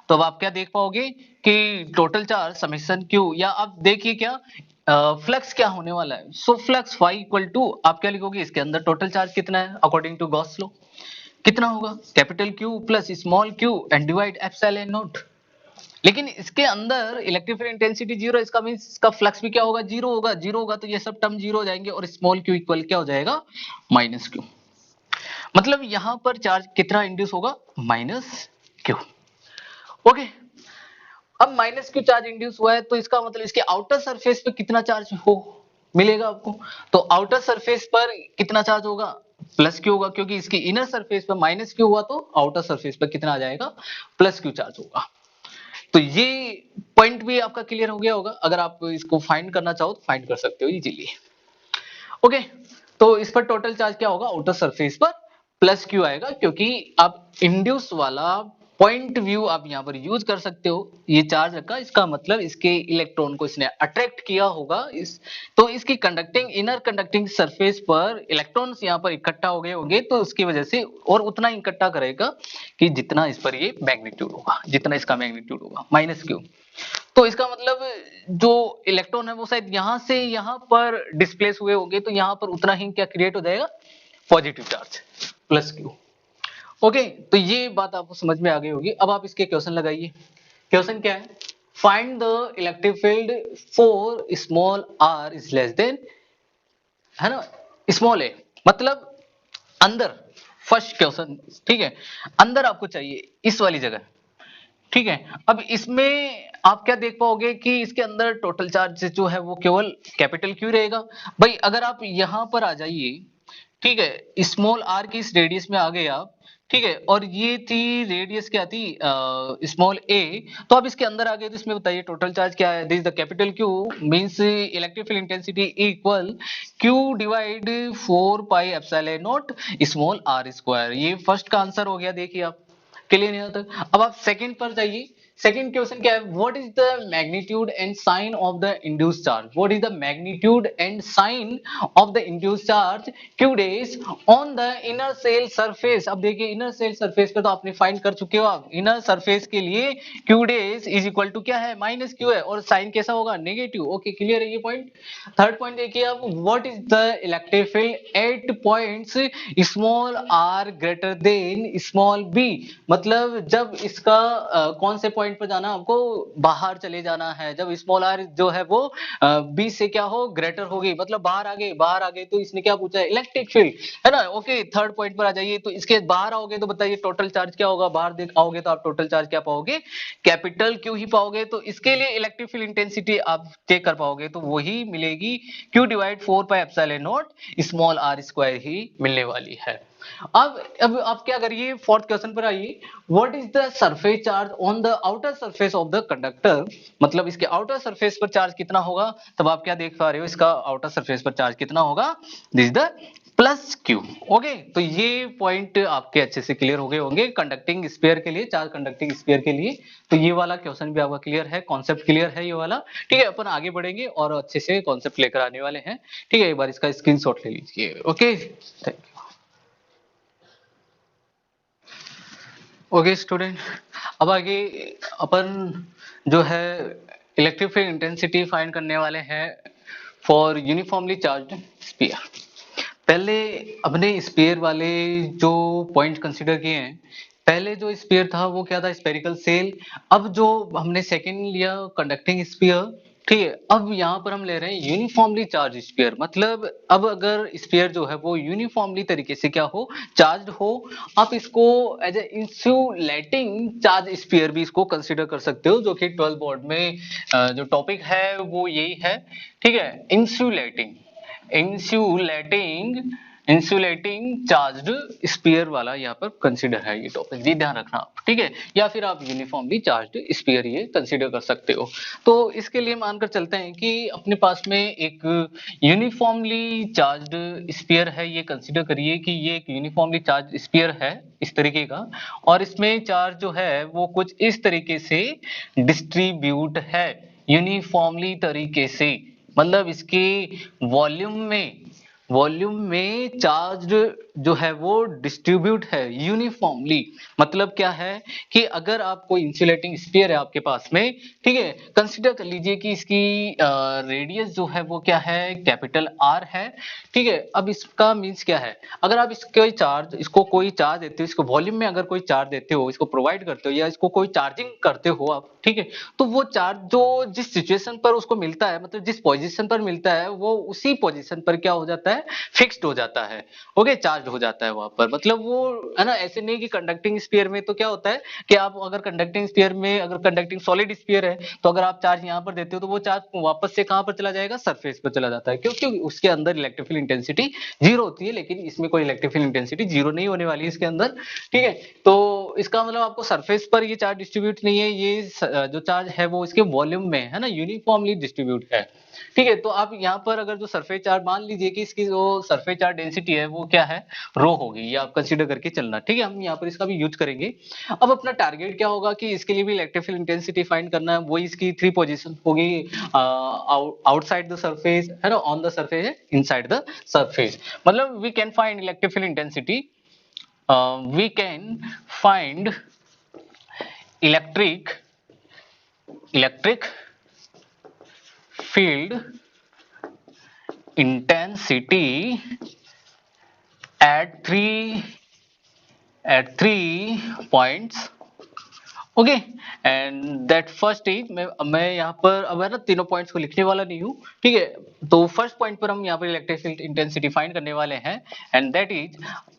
तो अब आप क्या देख पाओगे कि टोटल चार्ज समेशन क्यू, या आप देखिए क्या फ्लक्स क्या होने वाला है, so flux phi equal to, आप क्या लिखोगे, इसके अंदर टोटल चार्ज कितना है अकॉर्डिंग टू गॉस लॉ, कितना होगा, capital Q plus small q and divide epsilon not. लेकिन इसके अंदर इलेक्ट्रिक फील्ड इंटेंसिटी जीरो, इसका मींस इसका फ्लक्स भी क्या होगा, जीरो होगा, जीरो होगा तो ये सब टर्म जीरो हो जाएंगे और स्मॉल क्यू इक्वल क्या हो जाएगा, माइनस क्यू। मतलब यहां पर चार्ज कितना इंड्यूस होगा, माइनस क्यू। ओके, अब माइनस क्यू चार्ज इंड्यूस हुआ है तो इसका मतलब इसके आउटर सरफेस पे कितना चार्ज हो मिलेगा आपको। तो आउटर सरफेस पर कितना चार्ज होगा, प्लस क्यू होगा, क्योंकि इसकी इनर सरफेस पर माइनस क्यू हुआ तो आउटर सरफेस पर कितना आ जाएगा, प्लस क्यू चार्ज होगा। तो ये पॉइंट भी आपका क्लियर हो गया होगा, अगर आप इसको फाइंड करना चाहो तो फाइंड कर सकते हो इजीली। ओके, तो इस पर टोटल चार्ज क्या होगा, आउटर सरफेस पर प्लस क्यू आएगा, क्योंकि आप इंड्यूस वाला पॉइंट व्यू आप यहां पर यूज कर सकते हो। ये चार्ज रखा, इसका मतलब इसके इलेक्ट्रॉन को इसने अट्रैक्ट किया होगा, इस तो इसकी कंडक्टिंग इनर कंडक्टिंग सरफेस पर इलेक्ट्रॉन्स यहां पर इकट्ठा हो गए होंगे, तो उसकी वजह से और उतना इकट्ठा करेगा कि जितना इस पर ये मैग्नीट्यूड होगा, जितना इसका मैग्नीट्यूड होगा माइनस क्यू। तो इसका मतलब जो इलेक्ट्रॉन है वो शायद यहां से यहां पर डिस्प्लेस हुए होंगे, तो यहां पर उतना ही क्या क्रिएट हो जाएगा, positive charge plus Q. Okay, तो ये बात आपको समझ में आ गई होगी। अब आप इसके क्वेश्चन लगाइए। क्वेश्चन क्या है, find the electric field for small R is less than, है ना, स्मॉल ए, मतलब अंदर, फर्स्ट क्वेश्चन, ठीक है, अंदर आपको चाहिए इस वाली जगह, ठीक है। अब इसमें आप क्या देख पाओगे कि इसके अंदर टोटल चार्ज जो है वो केवल कैपिटल क्यू रहेगा। भाई अगर आप यहां पर आ जाइए, ठीक है, स्मॉल आर की इस रेडियस में आ गए आप, ठीक है, और ये थी रेडियस क्या थी, स्मॉल ए, तो आप इसके अंदर आ गए तो इसमें बताइए टोटल चार्ज क्या है, this the capital Q means electric field intensity equal Q divide 4 pi epsilon naught small are square. ये फर्स्ट का आंसर हो गया, देखिए आप क्लियर नहीं होता। अब आप सेकंड पर जाइए, सेकंड क्वेश्चन क्या है, what is the magnitude and sign of the induced charge, what is the magnitude and sign of the induced charge q days on the inner shell surface. अब देखिए इनर सेल सरफेस पे तो आपने find कर चुके हो आप, inner surface के लिए q days इज इक्वल टू क्या है, माइनस q है, और साइन कैसा होगा, नेगेटिव। ओके क्लियर है ये पॉइंट। थर्ड पॉइंट देखिए अब, what is the electric field at points small R greater than small B, मतलब जब इसका कौन से पॉइंट पर जाना, आपको बाहर चले जाना है, जब स्मॉल आर जो है वो बी से क्या हो, ग्रेटर होगी, मतलब बाहर आ गए, बाहर आ गए, तो इसने क्या पूछा है, इलेक्ट्रिक फील्ड, है ना। ओके थर्ड पॉइंट पर आ जाइए, तो इसके बाहर आओगे तो बताइए टोटल चार्ज क्या होगा, बाहर देख आओगे तो आप टोटल चार्ज क्या पाओगे, कैपिटल क्यू ही पाओगे, तो इसके लिए इलेक्ट्रिक फील्ड इंटेंसिटी आप चेक कर पाओगे तो वही मिलेगी, q divide 4 pi epsilon naught small are square ही मिलने वाली है। अब आप क्या करिए, फोर्थ क्वेश्चन पर आइए, what is the surface charge on the outer surface of the conductor, मतलब इसके आउटर सरफेस पर चार्ज कितना होगा, तब आप क्या देख पा रहे हो, इसका आउटर सरफेस पर चार्ज कितना होगा, this the plus Q. Okay तो ये पॉइंट आपके अच्छे से क्लियर हो गए होंगे कंडक्टिंग स्फीयर के लिए, चार्ज कंडक्टिंग स्फीयर के लिए। तो ये वाला क्वेश्चन भी आपका क्लियर है, कॉन्सेप्ट क्लियर है ये वाला। ठीक है अपन आगे बढ़ेंगे और अच्छे से कॉन्सेप्ट लेकर आने वाले हैं। ठीक है एक बार इसका स्क्रीनशॉट ले लीजिए। Okay thank you. Okay student, अब आगे अपन जो है इलेक्ट्रिक फील्ड इंटेंसिटी फाइंड करने वाले हैं फॉर यूनिफॉर्मली चार्ज्ड स्फीयर। पहले अपने स्फीयर वाले जो पॉइंट कंसीडर किए हैं, पहले जो स्फीयर था वो क्या था, स्फेरिकल सेल। अब जो हमने सेकंड लिया कंडक्टिंग स्फीयर, ठीक है, अब यहाँ पर हम ले रहे हैं यूनिफॉर्मली चार्ज स्फीयर, मतलब अब अगर स्फीयर जो है वो यूनिफॉर्मली तरीके से क्या हो, चार्ज हो, आप इसको as a insulating charge sphere भी इसको कंसीडर कर सकते हो, जो कि 12 बोर्ड में जो टॉपिक है वो यही है। ठीक है insulating, insulating insulating charged sphere वाला यहाँ पर कंसीडर है ये टॉपिक, ये ध्यान रखना आप। ठीक है या फिर आप यूनिफॉर्मली चार्ज्ड स्फीयर ये कंसीडर कर सकते हो। तो इसके लिए मानकर चलते हैं कि अपने पास में एक यूनिफॉर्मली चार्ज्ड स्फीयर है, ये कंसीडर करिए कि ये एक यूनिफॉर्मली चार्ज स्फीयर है इस तरीके का, और इसमें चार्ज जो है वो कुछ इस तरीके से डिस्ट्रीब्यूट है यूनिफॉर्मली तरीके से, मतलब इसके वॉल्यूम में चार्ज जो है वो डिस्ट्रीब्यूट है यूनिफॉर्मली। मतलब क्या है कि अगर आप कोई इंसुलेटिंग स्फीयर है आपके पास में, ठीक है, कंसीडर कर लीजिए कि इसकी रेडियस जो है वो क्या है, कैपिटल आर है। ठीक है अब इसका मींस क्या है, अगर आप इसको कोई चार्ज देते हो, इसको वॉल्यूम में अगर कोई चार्ज देते हो, इसको प्रोवाइड करते हो या इसको कोई चार्जिंग करते हो आप, ठीक है, तो वो चार्ज जो जिस सिचुएशन पर उसको मिलता है, मतलब जिस पोजीशन पर मिलता है, वो उसी पोजीशन पर क्या हो जाता है, फिक्स्ड हो जाता है। ओके चार्ज हो जाता है वहां पर, मतलब वो है ना, ऐसे नहीं कि कंडक्टिंग स्फीयर में तो क्या होता है कि आप अगर कंडक्टिंग स्फीयर में, अगर कंडक्टिंग सॉलिड स्फीयर है, तो अगर आप चार्ज यहाँ पर देते हो तो वो चार्ज वापस से कहां पर चला जाएगा, सरफेस पर चला जाता है, क्योंकि उसके अंदर इलेक्ट्रिक फील्ड इंटेंसिटी जीरो होती है। लेकिन इसमें कोई इलेक्ट्रिक फील्ड इंटेंसिटी जीरो नहीं होने वाली है इसके अंदर। ठीक है तो इसका मतलब आपको सरफेस पर ये चार्ज डिस्ट्रीब्यूट नहीं है, ये जो चार्ज है वो इसके वॉल्यूम में है ना, यूनिफॉर्मली डिस्ट्रीब्यूट है। ठीक है तो आप यहाँ पर अगर जो सरफेस चार्ज मान लीजिए कि इसकी जो सरफेस चार्ज डेंसिटी है वो क्या है, रो होगी, ये आप कंसीडर करके चलना। ठीक है हम यहाँ पर इसका भी यूज करेंगे। अब अपना टारगेट क्या होगा कि इसके लिए भी इलेक्ट्रिक फील्ड इंटेंसिटी फाइंड करना है, वही इसकी 3 पोजीशन होगी, आउटसाइड द सरफेस है ना, ऑन द सरफेस है, इनसाइड द सरफेस। मतलब we can find electric field intensity, we can find electric field intensity at three points. Okay and that first is, मैं यहाँ पर अब है ना तीनों पॉइंट्स को लिखने वाला नहीं हूँ। ठीक है तो फर्स्ट पॉइंट पर हम यहाँ पर इलेक्ट्रिक फील्ड इंटेंसिटी फाइंड करने वाले हैं, and that is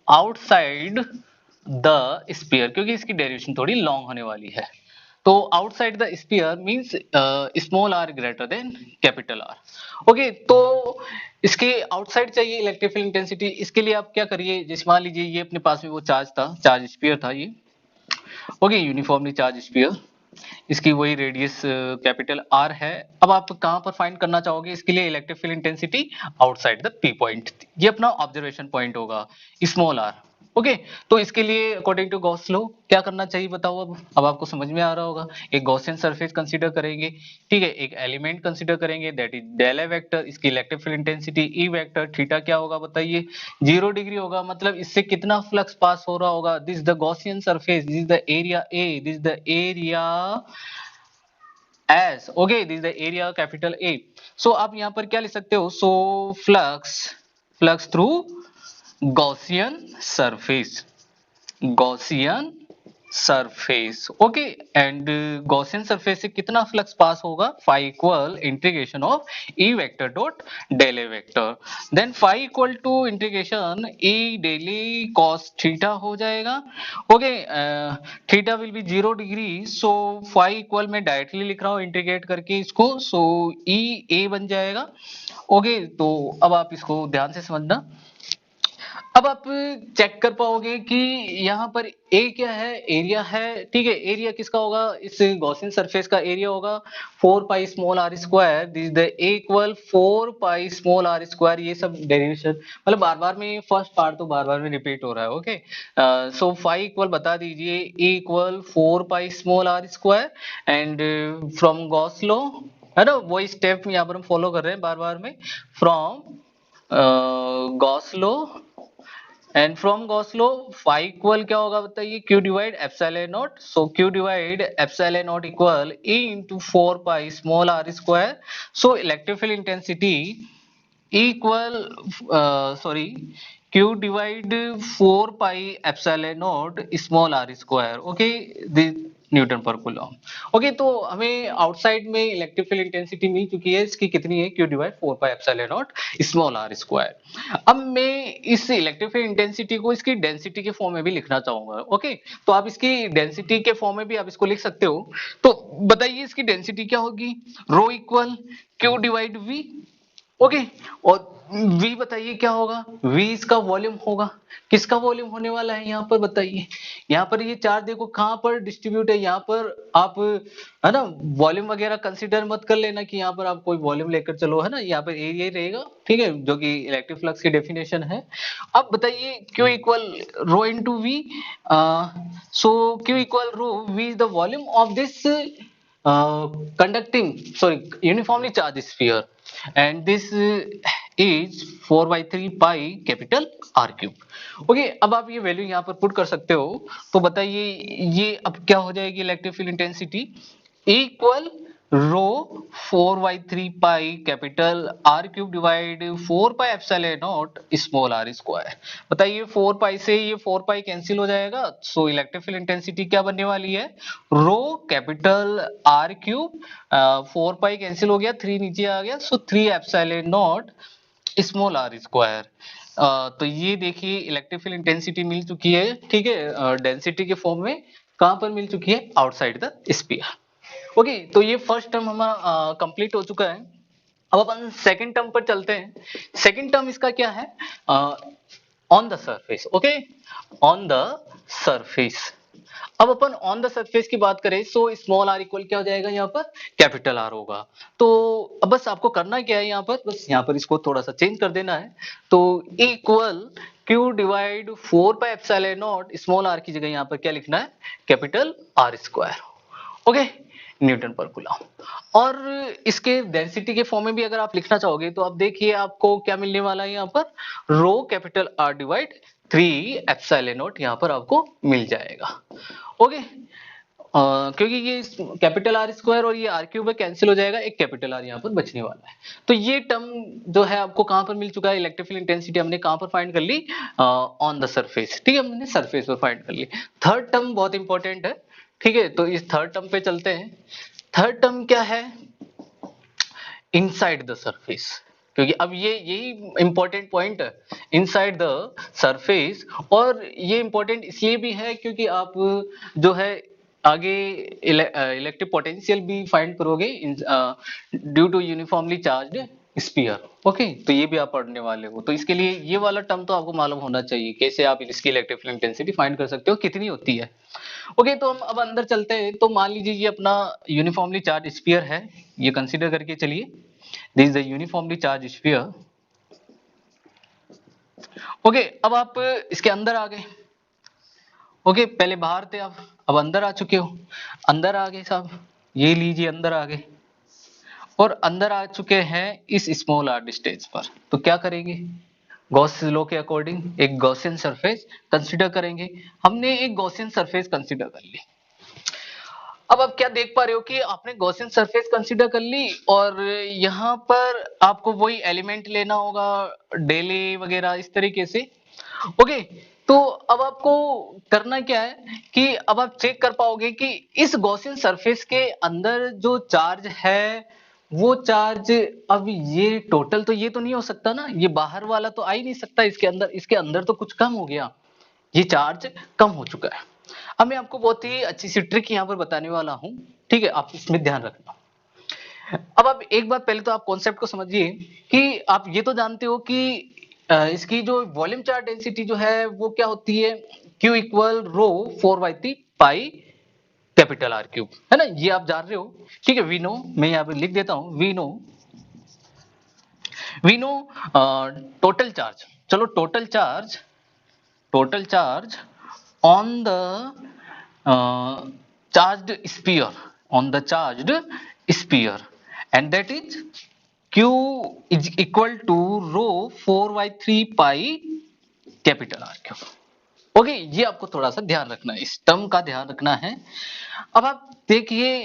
outside the sphere, क्योंकि इसकी डेरिवेशन थोड़ी लॉन्ग होने वाली है। तो outside the sphere means small R greater than capital R. Okay तो इसके आउटसाइड चाहिए इलेक्ट्रिक फील्ड इंटेंसिटी, इसके लिए आप क्या करिए, जैसे मान लीजिए ये अपने पास में वो चार्ज था, चार्ज स्फीयर था ये। ओके यूनिफॉर्मली चार्ज स्फीयर, इसकी वही रेडियस कैपिटल आर है। अब आप कहां पर फाइंड करना चाहोगे इसके लिए electric field intensity, outside the P point, ये अपना ऑब्जर्वेशन पॉइंट होगा स्मॉल आर। ओके, तो इसके लिए अकॉर्डिंग टू गॉस लॉ क्या करना चाहिए बताओ। अब आपको समझ में आ रहा होगा। एक गॉसियन सरफेस कंसीडर करेंगे, ठीक है, एक एलिमेंट कंसीडर करेंगे that is del A vector, इसकी electric field intensity e vector, theta क्या होगा बताइए, 0 डिग्री होगा। मतलब इससे कितना फ्लक्स पास हो रहा होगा, this the Gaussian surface, this is the area a, this the area s, okay, this the area capital a. So आप यहां पर क्या लिख सकते हो, so flux, flux through Gaussian surface, Gaussian surface, okay, and Gaussian surface से कितना flux pass होगा, phi equal integration of e vector dot del A vector, then phi equal to integration e del a cos theta हो जाएगा। Okay, theta will be 0 degree, so phi equal मैं directly लिख रहा हूं integrate करके इसको, सो ई ए बन जाएगा। ओके, तो अब आप इसको ध्यान से समझना। अब आप चेक कर पाओगे कि यहाँ पर ए क्या है, एरिया है, ठीक है, एरिया किसका होगा, इस गॉसियन सरफेस का एरिया होगा 4 pi small are square, this the A equal 4 pi small are square, ये सब डेरिवेशन मतलब बार बार में फर्स्ट पार्ट तो बार बार में रिपीट हो रहा है। ओके, सो फाई इक्वल बता दीजिए, a equal 4 pi small are square, and from Gauss law, है ना, वही स्टेप यहाँ पर हम फॉलो कर रहे हैं बार बार में, from Gauss law and from Gauss law phi equal क्या होगा बताइए, Q divide epsilon naught, so Q divide epsilon naught equal A into 4 pi small are square, so electric field intensity equal sorry Q divide 4 pi epsilon naught small are square, okay, Newton per coulomb. Okay, तो हमें outside में electric field intensity मिल चुकी है, इसकी कितनी है, Q divide 4 pi epsilon naught small are square. अब मैं इस इलेक्ट्रिक फील्ड इंटेंसिटी को इसकी डेंसिटी के फॉर्म में भी लिखना चाहूंगा। ओके, तो आप इसकी डेंसिटी के फॉर्म में भी आप इसको लिख सकते हो। तो बताइए इसकी डेंसिटी क्या होगी, rho equal Q divide v, okay, और V बताइए क्या होगा, V इसका वॉल्यूम होगा, किसका वॉल्यूम होने वाला है यहाँ पर बताइए। यहाँ पर ये चार्ज देखो कहाँ पर डिस्ट्रीब्यूट है, यहाँ पर आप, है ना, वॉल्यूम वगैरह कंसीडर मत कर लेना कि यहाँ पर आप कोई वॉल्यूम लेकर चलो, है ना, यहाँ पर एरिया रहेगा, ठीक है, जो कि इलेक्ट्रिक फ्लक्स की डेफिनेशन है। अब बताइए Q equal rho into V, so Q equal rho, V is the volume of this conducting, sorry, uniformly charged sphere, and this is 4 by 3 pi capital R cube। Okay, अब आप ये value यहाँ पर put कर सकते हो, तो बताइए ये अब क्या हो जाएगी, electric field intensity equal rho 4 by 3 pi capital are cube divide 4 pi epsilon naught small are square. बताइए 4 पाई से ये 4 पाई कैंसिल हो जाएगा, सो इलेक्ट्रिक फील्ड इंटेंसिटी क्या बनने वाली है, rho capital are cube, 4 pi cancel हो गया, 3 नीचे आ गया, so 3 epsilon naught small are square. तो ये देखिए इलेक्ट्रिक फील्ड इंटेंसिटी मिल चुकी है, ठीक है, डेंसिटी के फॉर्म में, कहां पर मिल चुकी है, आउटसाइड द स्फीयर। ओके, तो ये फर्स्ट टर्म हमारा कंप्लीट हो चुका है। अब अपन सेकंड टर्म पर चलते हैं। सेकंड टर्म इसका क्या है, on the surface, okay, on the surface. अब अपन ऑन द सरफेस की बात करें, सो स्मॉल आर इक्वल क्या हो जाएगा, यहाँ पर कैपिटल आर होगा। तो अब बस आपको करना क्या है, यहाँ पर बस यहाँ पर इसको थोड़ा सा चेंज कर देना है, तो equal Q divide 4 pi epsilon naught small R की जगह यहाँ पर क्या लिखना है, capital are square, okay, Newton per coulomb. और इसके डेंसिटी के फॉर्म में भी अगर आप लिखना चाहोगे तो आप देखिए आपको क्या मिलने वाला है, यहाँ पर rho capital r divide 3 epsilon naught यहाँ पर आपको मिल जाएगा। ओके, क्योंकि ये कैपिटल आर स्क्वायर और ये आर क्यूब कैंसिल हो जाएगा, एक कैपिटल आर यहाँ पर बचने वाला है। तो ये टर्म जो है आपको कहां पर मिल चुका है, इलेक्ट्रिक फील्ड इंटेंसिटी हमने कहां पर फाइंड कर ली, ऑन द सरफेस, ठीक है, हमने सरफेस पर फाइंड कर ली। थर्ड टर्म बहुत इंपॉर्टेंट है, ठीक है, तो इस थर्ड टर्म पे चलते हैं। थर्ड टर्म क्या है, इनसाइड द सरफेस, क्योंकि अब ये यही इंपॉर्टेंट पॉइंट है, इनसाइड द सरफेस। और ये इंपॉर्टेंट इसलिए भी है क्योंकि आप जो है आगे इलेक्ट्रिक पोटेंशियल भी फाइंड करोगे due to uniformly charged sphere. Okay, तो ये भी आप पढ़ने वाले हो, तो इसके लिए ये वाला टर्म तो आपको मालूम होना चाहिए, कैसे आप इसकी इलेक्ट्रिक फील्ड इंटेंसिटी फाइंड कर सकते हो, कितनी होती है। ओके, तो हम अब अंदर चलते हैं। तो मान लीजिए ये अपना यूनिफॉर्मली चार्ज स्फीयर है, ये कंसीडर करके चलिए, this is the uniformly charge sphere. Okay, अब आप इसके अंदर आ गए, ओके, पहले बाहर थे आप, अब अंदर आ चुके हो, अंदर आ गए साहब, ये लीजिए अंदर आ गए, और अंदर आ चुके हैं इस स्मॉल आर स्टेज पर, तो क्या करेंगे, गॉस लॉ के अकॉर्डिंग एक गॉसियन सरफेस कंसीडर करेंगे। हमने एक गॉसियन सरफेस कंसीडर कर ली। अब आप क्या देख पा रहे हो कि आपने गॉसियन सरफेस कंसीडर कर ली, और यहाँ पर आपको वही एलिमेंट लेना होगा, डेले वगैरह इस तरीके से। ओके, तो अब आपको करना क्या है कि अब आप चेक कर पाओगे कि इस गॉसियन सरफेस के अंदर जो चार्ज है वो चार्ज, अब ये टोटल तो ये तो नहीं हो सकता ना, ये बाहर वाला तो आ ही नहीं सकता इसके अंदर तो कुछ कम हो गया, ये चार्ज कम हो चुका है। अब मैं आपको बहुत ही अच्छी सी ट्रिक यहाँ पर बताने वाला हूं, ठीक है, आप इसमें ध्यान रखना। अब आप एक बात पहले तो आप कॉन्सेप्ट को समझिए कि आप ये तो जानते हो कि इसकी जो वॉल्यूम चार्ज डेंसिटी जो है वो क्या होती है, Q equal row 4/3 pi capital are cube, है ना, ये आप जान रहे हो, ठीक है। वी नो, मैं यहाँ पे लिख देता हूं, वी नो टोटल चार्ज, चलो total charge on the charged sphere, on the charged sphere, and that is Q is equal to rho 4/3 pi capital R cube. Okay, ये आपको थोड़ा सा ध्यान रखना है, इस टर्म का ध्यान रखना है। अब आप देखिए,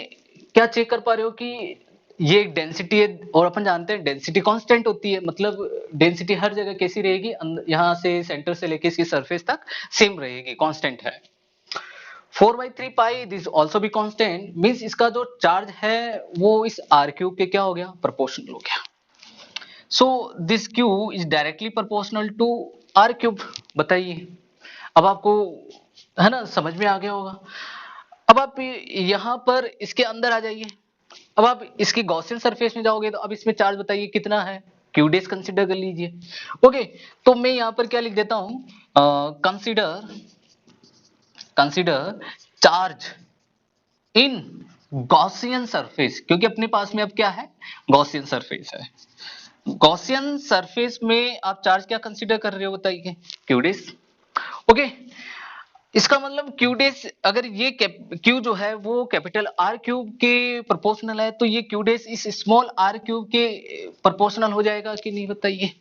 क्या चेक कर पा रहे हो कि ये एक डेंसिटी है, और अपन जानते हैं डेंसिटी कांस्टेंट होती है, मतलब डेंसिटी हर जगह कैसी रहेगी, यहां से सेंटर से लेके इसकी सरफेस तक सेम रहेगी, कांस्टेंट है। 4/3 pi this also be constant, means इसका जो चार्ज है वो इस आर क्यूब के क्या हो गया, प्रोपोर्शनल हो गया। So this Q is directly proportional to R cube. बताइए, अब आपको है ना समझ में आ गया होगा। अब आप यहां पर इसके अंदर आ जाइए, अब आप इसकी गॉसियन सरफेस में जाओगे तो अब इसमें चार्ज बताइए कितना है, क्यू डेज कंसिडर कर लीजिए। ओके, तो मैं यहां पर क्या लिख देता हूं, consider charge in Gaussian surface, क्योंकि अपने पास में अब क्या है, गॉसियन सरफेस है। गॉसियन सरफेस में आप चार्ज क्या कंसीडर कर रहे हो बताइए, क्यू डेज। ओके, इसका मतलब क्यू डेज, अगर ये क्यू जो है वो कैपिटल आर क्यूब के प्रोपोर्शनल है, तो ये क्यू डेज इस स्मॉल आर क्यूब के प्रोपोर्शनल हो जाएगा कि नहीं, बताइए,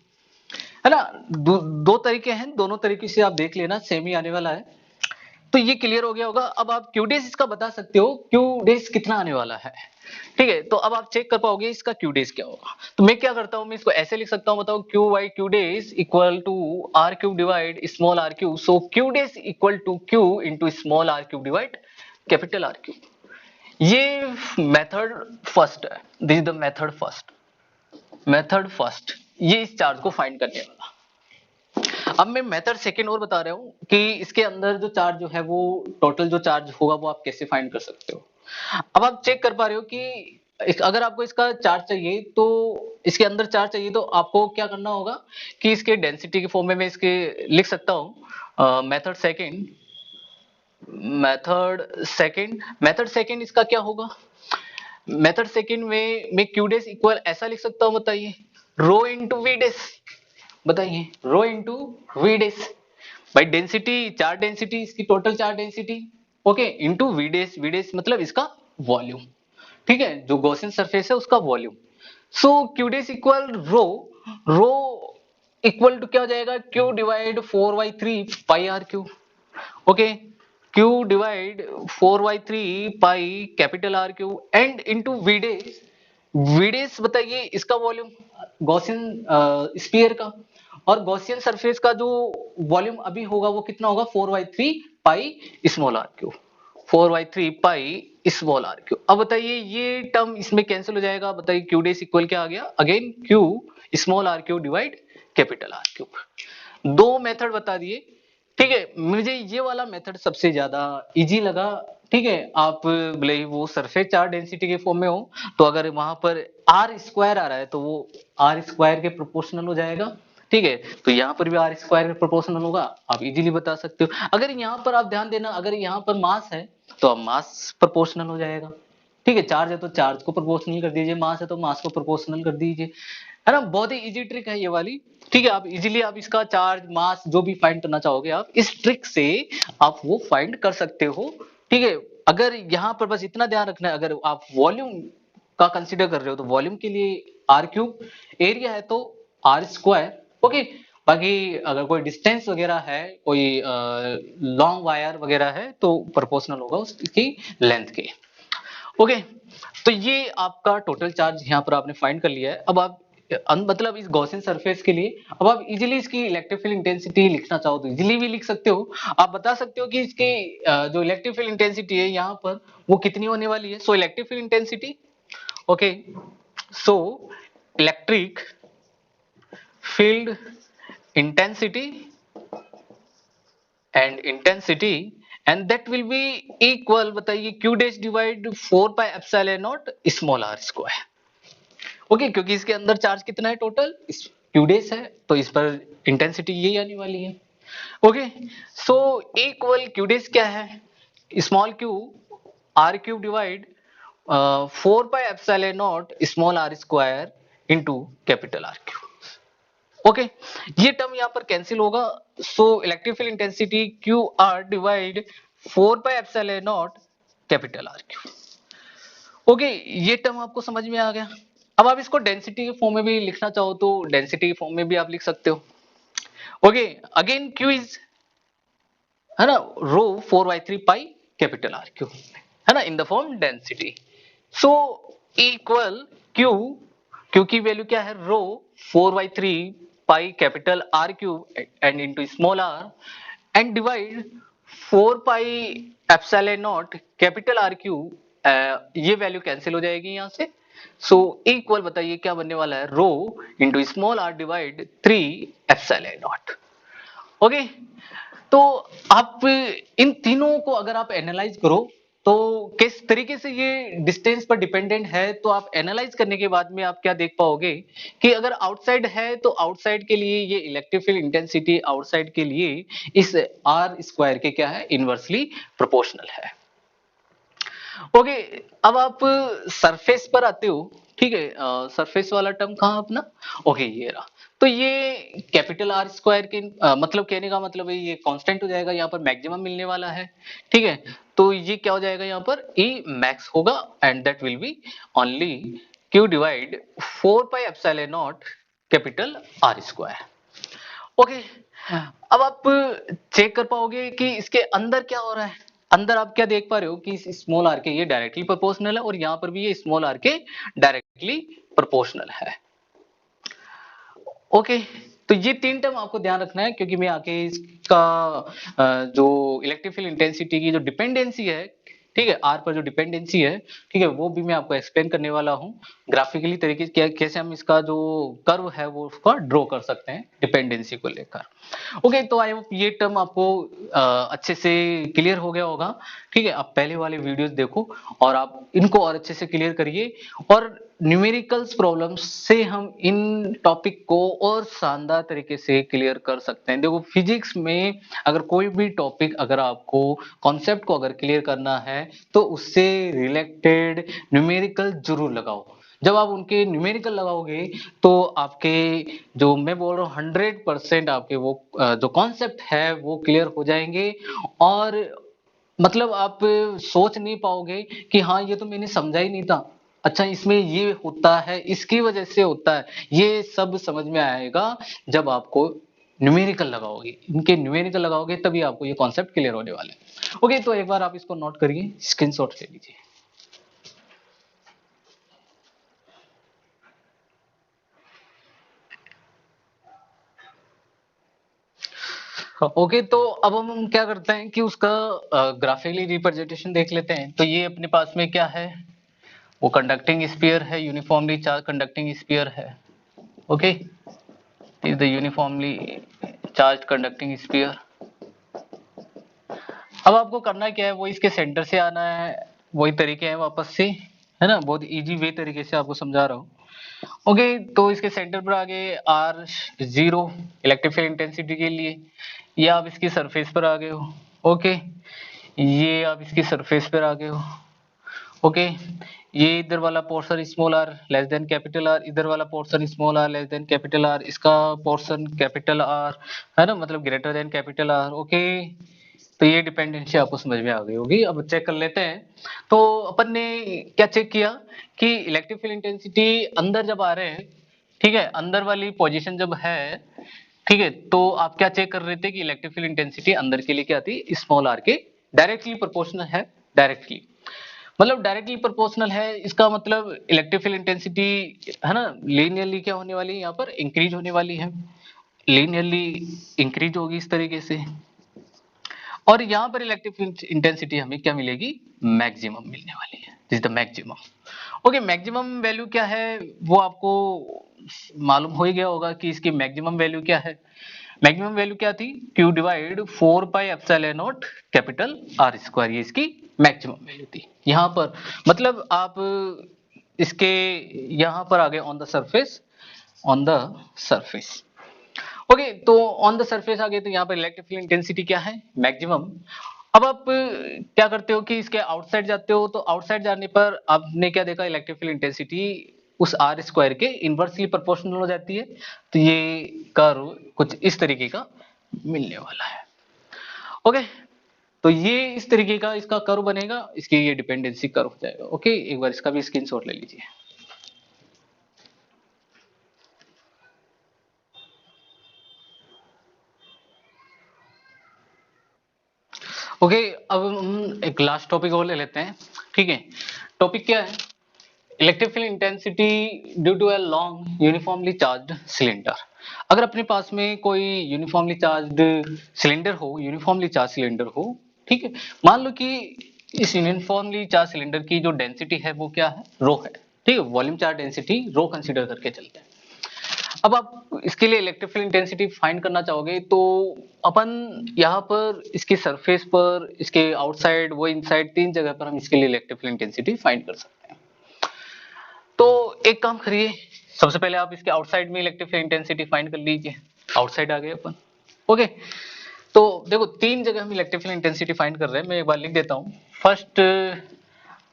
है ना। दो तरीके हैं, दोनों तरीके से आप देख लेना, सेम ही आने वाला है। तो ये क्लियर हो गया होगा। अब आप क्यू डेज इसका बता सकते हो, क्यू डेज कितना आने वाला है, ठीक है। तो अब आप चेक कर पाओगे इसका क्यू डेज क्या होगा। तो मैं क्या करता हूं, मैं इसको ऐसे लिख सकता हूं, बताओ, Q by Q dash equal to R cube divide small R cube, so Q dash equal to Q into small R cube divide capital are cube. ये मेथड फर्स्ट है, this is the method first, ये इस charge को find करने वाला। अब मैं method second और बता रहा हूं कि इसके अंदर जो चार्ज जो है वो टोटल जो चार्ज होगा वो आप कैसे फाइंड कर सकते हो। अब आप चेक कर पा रहे हो कि अगर आपको इसका चार्ज चाहिए, तो इसके अंदर चार्ज चाहिए, तो आपको क्या करना होगा कि इसके डेंसिटी के फॉर्म में मैं इसके लिख सकता हूं, मेथड सेकंड इसका क्या होगा, मेथड सेकंड में मैं क्यू डेस इक्वल ऐसा लिख सकता हूं, बताइए, रो इंटू वी डेस, बताइए, रो इंटू वी डेस, भाई डेंसिटी, चार्ज डेंसिटी, इसकी total charge density, okay, into v dash मतलब इसका वॉल्यूम, ठीक है, जो गॉसियन सरफेस है उसका volume. So q dash equal rho equal to क्या हो जाएगा, q divide 4/3 pi r cube. Okay, q divide 4/3 pi capital are cube and into v dash बताइए इसका वॉल्यूम, गॉसियन स्फीयर का, और गॉसियन सरफेस का जो वॉल्यूम अभी होगा वो कितना होगा, 4/3 pi small R cube, 4/3 pi small R cube. अब बताइए ये टर्म इसमें कैंसिल हो जाएगा, बताइए क्यू डेस इक्वल क्या आ गया, again Q small R cube divide capital are cube. दो मेथड बता दिए, ठीक है। मुझे ये वाला मेथड सबसे ज्यादा इजी लगा, ठीक है। आप भले ही वो सरफेस चार्ज डेंसिटी के फॉर्म में हो, तो अगर वहां पर आर स्क्वायर आ रहा है तो वो आर स्क्वायर के प्रोपोर्शनल हो जाएगा, ठीक है। तो यहाँ पर भी आर स्क्वायर के प्रोपोर्शनल होगा, आप इजीली बता सकते हो। अगर यहाँ पर आप ध्यान देना, अगर यहाँ पर मास है तो अब मास प्रोपोर्शनल हो जाएगा, ठीक है। चार्ज है तो चार्ज को प्रोपोर्शनल कर दीजिए, मास है तो मास को प्रोपोर्शनल कर दीजिए, है ना, बहुत ही इजी ट्रिक है ये वाली। ठीक है, आप इजीली आप इसका चार्ज मास जो भी फाइंड करना चाहोगे आप इस ट्रिक से आप वो फाइंड कर सकते हो। ठीक है, अगर यहाँ पर बस इतना ध्यान रखना है, अगर आप वॉल्यूम का कंसीडर कर रहे हो तो वॉल्यूम के लिए आर क्यूब, एरिया है तो आर स्क्वायर। ओके, बाकी अगर कोई डिस्टेंस वगैरह है, कोई लॉन्ग वायर वगैरह है तो प्रोपोर्शनल होगा उसकी लेंथ के। ओके, तो ये आपका टोटल चार्ज यहाँ पर आपने फाइंड कर लिया है। अब आप मतलब इस गॉसियन सरफेस के लिए अब आप इजीली इसकी इलेक्ट्रिक फील्ड इंटेंसिटी लिखना चाहो तो इजीली भी लिख सकते हो। आप बता सकते हो कि इसकी जो इलेक्ट्रिक फील्ड इंटेंसिटी है यहाँ पर वो कितनी होने वाली है। सो electric field intensity, okay, so electric field intensity and that will be equal, बताइए, q dash divide 4 pi epsilon naught small r square. Okay, क्योंकि इसके अंदर चार्ज कितना है टोटल, q डैश है तो इस पर इंटेंसिटी यही आने वाली है। Okay, so equal q dash क्या है, small q r cube divide 4 pi epsilon naught small r square into capital R cube. Okay, ये टर्म यहां पर कैंसिल होगा। सो electric field intensity Q R divide 4 pi epsilon naught capital are cube. Okay, ये term आपको समझ में आ गया। अब आप इसको डेंसिटी के फॉर्म में भी लिखना चाहो तो डेंसिटी के फॉर्म में भी आप लिख सकते हो। ओके, अगेन क्यू इज, है ना, rho 4/3 pi capital are cube, है ना, in the form density. So equal Q, Q की वैल्यू क्या है, rho 4/3 pi capital are cube and into small R and divide 4 pi epsilon naught capital are cube. ये value cancel हो जाएगी यहां से। सो इक्वल, बताइए क्या बनने वाला है, rho into small r divide 3 epsilon naught. Okay, तो आप इन तीनों को अगर आप एनालाइज करो तो किस तरीके से ये डिस्टेंस पर डिपेंडेंट है, तो आप एनालाइज करने के बाद में आप क्या देख पाओगे कि अगर आउटसाइड है तो आउटसाइड के लिए ये इलेक्ट्रिक फील्ड इंटेंसिटी आउटसाइड के लिए इस आर स्क्वायर के क्या है, इनवर्सली प्रोपोर्शनल है। ओके, अब आप सरफेस पर आते हो। ठीक है, सरफेस वाला टर्म कहाँ अपना, ओके, ये रहा। तो ये कैपिटल आर स्क्वायर के मतलब कहने का मतलब है ये कांस्टेंट हो जाएगा, यहाँ पर मैक्सिमम मिलने वाला है। ठीक है, तो ये क्या हो जाएगा, यहाँ पर ई मैक्स होगा and that will B only Q divide 4 pi epsilon naught capital are square. Okay, अब आप चेक कर पाओगे कि इसके अंदर क्या हो रहा है। अंदर आप क्या देख पा रहे हो कि इस स्मॉल आर के ये डायरेक्टली प्रोपोर्शनल है और यहां पर भी ये स्मॉल आर के डायरेक्टली प्रोपोर्शनल है। ओके, तो ये तीन टर्म आपको ध्यान रखना है क्योंकि मैं आके इसका जो इलेक्ट्रिक फील्ड इंटेंसिटी की जो डिपेंडेंसी है, ठीक है, आर पर जो डिपेंडेंसी है, ठीक है, वो भी मैं आपको एक्सप्लेन करने वाला हूँ ग्राफिकली तरीके से, कैसे हम इसका जो कर्व है वो उसका ड्रॉ कर सकते हैं डिपेंडेंसी को लेकर। ओके, तो आई होप ये टर्म आपको अच्छे से क्लियर हो गया होगा। ठीक है, आप पहले वाले वीडियोस देखो और आप इनको और अच्छे से क्लियर करिए और न्यूमेरिकल्स प्रॉब्लम्स से हम इन टॉपिक को और शानदार तरीके से क्लियर कर सकते हैं। देखो, फिजिक्स में अगर कोई भी टॉपिक अगर आपको कॉन्सेप्ट को अगर क्लियर करना है तो उससे रिलेटेड न्यूमेरिकल जरूर लगाओ। जब आप उनके न्यूमेरिकल लगाओगे तो आपके जो मैं बोल रहा हूँ 100% आपके वो जो कॉन्सेप्ट है वो क्लियर हो जाएंगे और मतलब आप सोच नहीं पाओगे कि हाँ ये तो मैंने समझा ही नहीं था, अच्छा इसमें ये होता है, इसकी वजह से होता है, ये सब समझ में आएगा जब आपको न्यूमेरिकल लगाओगे। इनके न्यूमेरिकल लगाओगे तभी आपको ये कॉन्सेप्ट क्लियर होने वाले हैं। ओके, तो एक बार आप इसको नोट करिए, स्क्रीनशॉट ले लीजिए। ओके, तो अब हम क्या करते हैं कि उसका ग्राफिकली रिप्रेजेंटेशन देख लेते हैं। तो ये अपने पास में क्या है, वो कंडक्टिंग स्फीयर है, यूनिफॉर्मली चार्ज कंडक्टिंग स्फीयर है। Okay, is the uniformly charge conducting sphere. अब आपको करना क्या है, वो इसके सेंटर से आना है, वही तरीके हैं वापस से, है ना, बहुत इजी वे तरीके से आपको समझा रहा हूँ। ओके, तो इसके सेंटर पर आगे R zero electric field intensity के लिए, ये आप इसकी सरफेस पर आ गए हो। ओके, ये आप इसकी सरफेस पर आ गए हो। ओके, ये इधर वाला portion small R less than capital R, इधर वाला portion small R less than capital R, इसका पोर्शन कैपिटल आर है ना, मतलब greater than capital R. Okay, तो ये डिपेंडेंसी आपको समझ में आ गई होगी। अब चेक कर लेते हैं। तो अपन ने क्या चेक किया कि इलेक्ट्रिक फील्ड इंटेंसिटी अंदर जब आ रहे हैं, ठीक है, अंदर वाली पोजीशन जब है, ठीक है, तो आप क्या चेक कर रहे थे कि इलेक्ट्रिक फील्ड इंटेंसिटी अंदर के लिए क्या थी, स्मॉल आर के डायरेक्टली प्रोपोर्शनल है। डायरेक्टली मतलब डायरेक्टली प्रोपोर्शनल है, इसका मतलब इलेक्ट्रिक फील्ड इंटेंसिटी है ना लीनियरली क्या होने वाली है, यहाँ पर इंक्रीज होने वाली है, लीनियरली इंक्रीज होगी इस तरीके से। और यहाँ पर इलेक्ट्रिक फील्ड इंटेंसिटी हमें क्या मिलेगी, मैक्सिमम मिलने वाली है, this is the maximum. Okay, maximum value क्या है वो आपको मालूम हो ही गया होगा कि इसकी मैक्सिमम वैल्यू क्या है। मैक्सिमम वैल्यू क्या थी, q divide 4 pi epsilon naught capital are square, ये इसकी मैक्सिमम वैल्यू थी। यहाँ पर मतलब आप इसके यहाँ पर आ गए on the surface, on the surface. Okay, तो ऑन द सरफेस आ गए, तो यहाँ पर इलेक्ट्रिक फील्ड इंटेंसिटी क्या है, मैक्सिमम। अब आप क्या करते हो कि इसके आउटसाइड जाते हो, तो आउटसाइड जाने पर आपने क्या देखा, इलेक्ट्रिक फील्ड इंटेंसिटी उस आर स्क्वायर के इनवर्सली प्रोपोर्शनल हो जाती है। तो ये कर्व कुछ इस तरीके का मिलने वाला है। ओके, तो ये इस तरीके का इसका कर्व बनेगा, इसकी ये डिपेंडेंसी कर्व हो जाएगा। ओके, एक बार इसका भी स्क्रीनशॉट ले लीजिए। ओके, अब हम एक लास्ट टॉपिक और ले लेते हैं, ठीक है। टॉपिक क्या है, electric field intensity due to a long uniformly charged cylinder. अगर अपने पास में कोई यूनिफॉर्मली चार्ज्ड सिलेंडर हो, यूनिफॉर्मली चार्ज सिलेंडर हो, ठीक है, मान लो कि इस यूनिफॉर्मली चार्ज सिलेंडर की जो डेंसिटी है वो क्या है, रो है, ठीक है, volume charge density rho consider करके चलते हैं। अब आप इसके लिए इलेक्ट्रिक फील्ड इंटेंसिटी फाइंड करना चाहोगे, तो अपन यहाँ पर इसके सरफेस पर, इसके आउटसाइड, वो इनसाइड, तीन जगह पर हम इसके लिए इलेक्ट्रिक फील्ड इंटेंसिटी फाइंड कर सकते हैं। तो एक काम करिए, सबसे पहले आप इसके आउटसाइड में इलेक्ट्रिक फील्ड इंटेंसिटी फाइंड कर लीजिए। आउटसाइड आ गए अपन। ओके, तो देखो तीन जगह हम इलेक्ट्रिक फील्ड इंटेंसिटी फाइंड कर रहे हैं, मैं एक बार लिख देता हूं। First,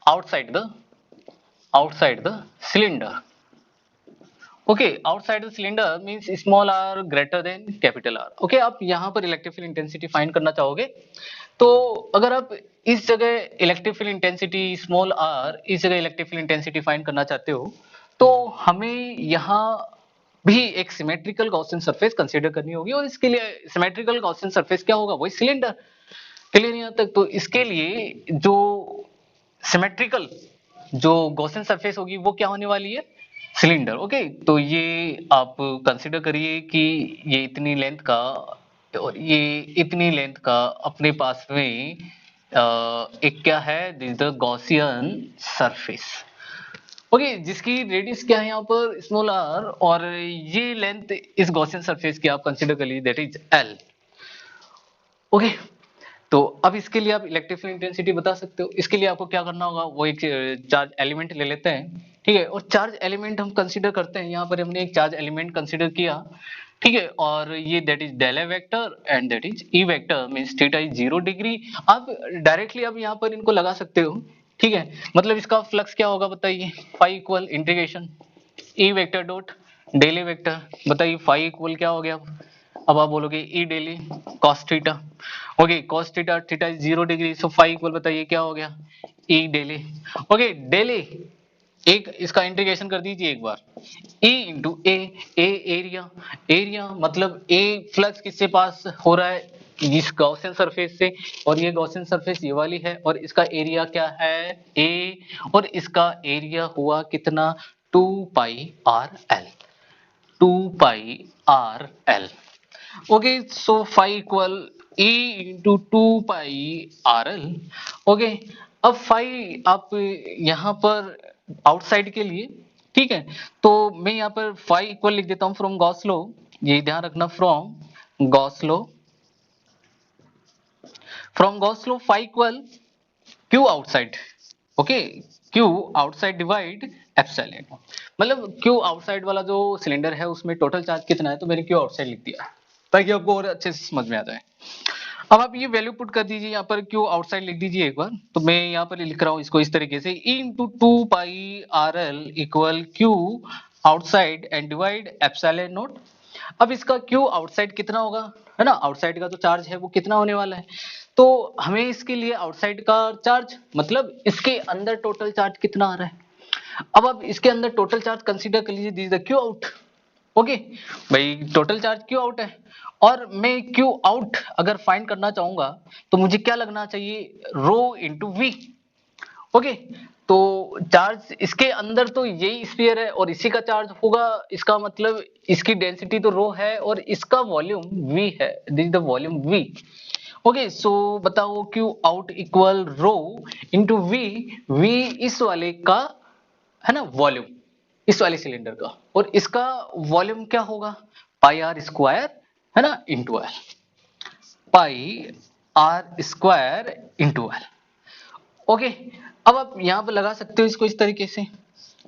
outside the cylinder. Okay, outside the cylinder means small R greater than capital R. Okay, आप यहां पर इलेक्ट्रिक फील्ड इंटेंसिटी फाइंड करना चाहोगे, तो अगर आप इस जगह electric field intensity small R, इस जगह इलेक्ट्रिक फील्ड इंटेंसिटी फाइंड करना चाहते हो, तो हमें यहां भी एक सिमेट्रिकल गॉसियन सरफेस कंसीडर करनी होगी। और इसके लिए सिमेट्रिकल गॉसियन सरफेस क्या होगा, वही सिलेंडर। क्लियर यहां तक? तो इसके लिए जो सिमेट्रिकल जो गॉसियन सरफेस होगी वो क्या होने वाली है, सिलेंडर। ओके, तो ये आप कंसिडर करिए कि ये इतनी लेंथ का और ये इतनी लेंथ का अपने पास में एक क्या है, this the Gaussian surface. Okay, जिसकी रेडियस क्या है यहाँ पर, स्मॉल आर, और ये लेंथ इस गॉसियन सरफेस की आप कंसिडर कर लीजिए, दैट इज एल। ओके, तो अब इसके लिए आप इलेक्ट्रिक फील्ड इंटेंसिटी बता सकते हो। इसके लिए आपको क्या करना होगा, वो एक चार्ज एलिमेंट ले लेते हैं, ठीक है, और चार्ज एलिमेंट हम कंसीडर करते हैं। यहाँ पर हमने एक चार्ज एलिमेंट कंसीडर किया, ठीक है, और ये that is del A vector and that is E vector, means theta is 0 degree. आप डायरेक्टली अब यहाँ पर इनको लगा सकते हो, ठीक है, मतलब इसका फ्लक्स क्या होगा बताइए, phi equal integration e vector dot del ए वेक्टर। बताइए फाई इक्वल क्या हो गया, अब आप बोलोगे e del a cos theta. Okay, cos theta, theta is 0 degree, so phi equal बताइए क्या हो गया, ई डेली। ओके, डेली एक इसका इंटीग्रेशन कर दीजिए एक बार, E इंटू ए, ए एरिया, एरिया मतलब ए फ्लक्स किससे पास हो रहा है, इस गॉसियन सरफेस से, और ये गॉसियन सरफेस ये वाली है, और इसका एरिया क्या है, ए, और इसका एरिया हुआ कितना, 2 pi are l, 2 pi are l. Okay, so phi equal E into 2 pi are l. Okay, अब फाई आप यहाँ पर आउटसाइड के लिए, ठीक है, तो मैं यहाँ पर फाई इक्वल लिख देता हूँ फ्रॉम गॉस लॉ, ये ध्यान रखना, from Gauss law, phi equal Q outside. Okay, Q outside divide epsilon, मतलब क्यू आउटसाइड वाला जो सिलेंडर है उसमें टोटल चार्ज कितना है, तो मैंने क्यू आउटसाइड लिख दिया ताकि आपको और अच्छे से समझ में आ जाए। अब आप ये वैल्यू पुट कर दीजिए यहाँ पर, क्यू आउटसाइड लिख दीजिए एक बार। तो मैं यहाँ पर लिख रहा हूँ इसको इस तरीके से, E into two pi R L equal Q outside and divide epsilon not. अब इसका क्यू आउटसाइड कितना होगा, है ना, आउटसाइड का जो चार्ज है वो कितना होने वाला है। तो हमें इसके लिए आउटसाइड का चार्ज मतलब इसके अंदर टोटल चार्ज कितना आ रहा है। अब आप इसके अंदर टोटल चार्ज कंसीडर कर लीजिए, this is the Q out. Okay भाई, टोटल चार्ज क्यू आउट है, और मैं क्यू आउट अगर फाइंड करना चाहूंगा तो मुझे क्या लगना चाहिए, रो इंटू वी। ओके, तो चार्ज इसके अंदर तो यही स्फीयर है और इसी का चार्ज होगा, इसका मतलब इसकी डेंसिटी तो रो है और इसका वॉल्यूम v है, this is the volume v। Okay, so बताओ q out equal rho into v, v इस वाले का है ना वॉल्यूम, इस वाले सिलेंडर का, और इसका वॉल्यूम क्या होगा, पाई आर स्क्वायर, है ना, into L, pi are square into L. Okay, अब आप यहां पर लगा सकते हो इसको इस तरीके से।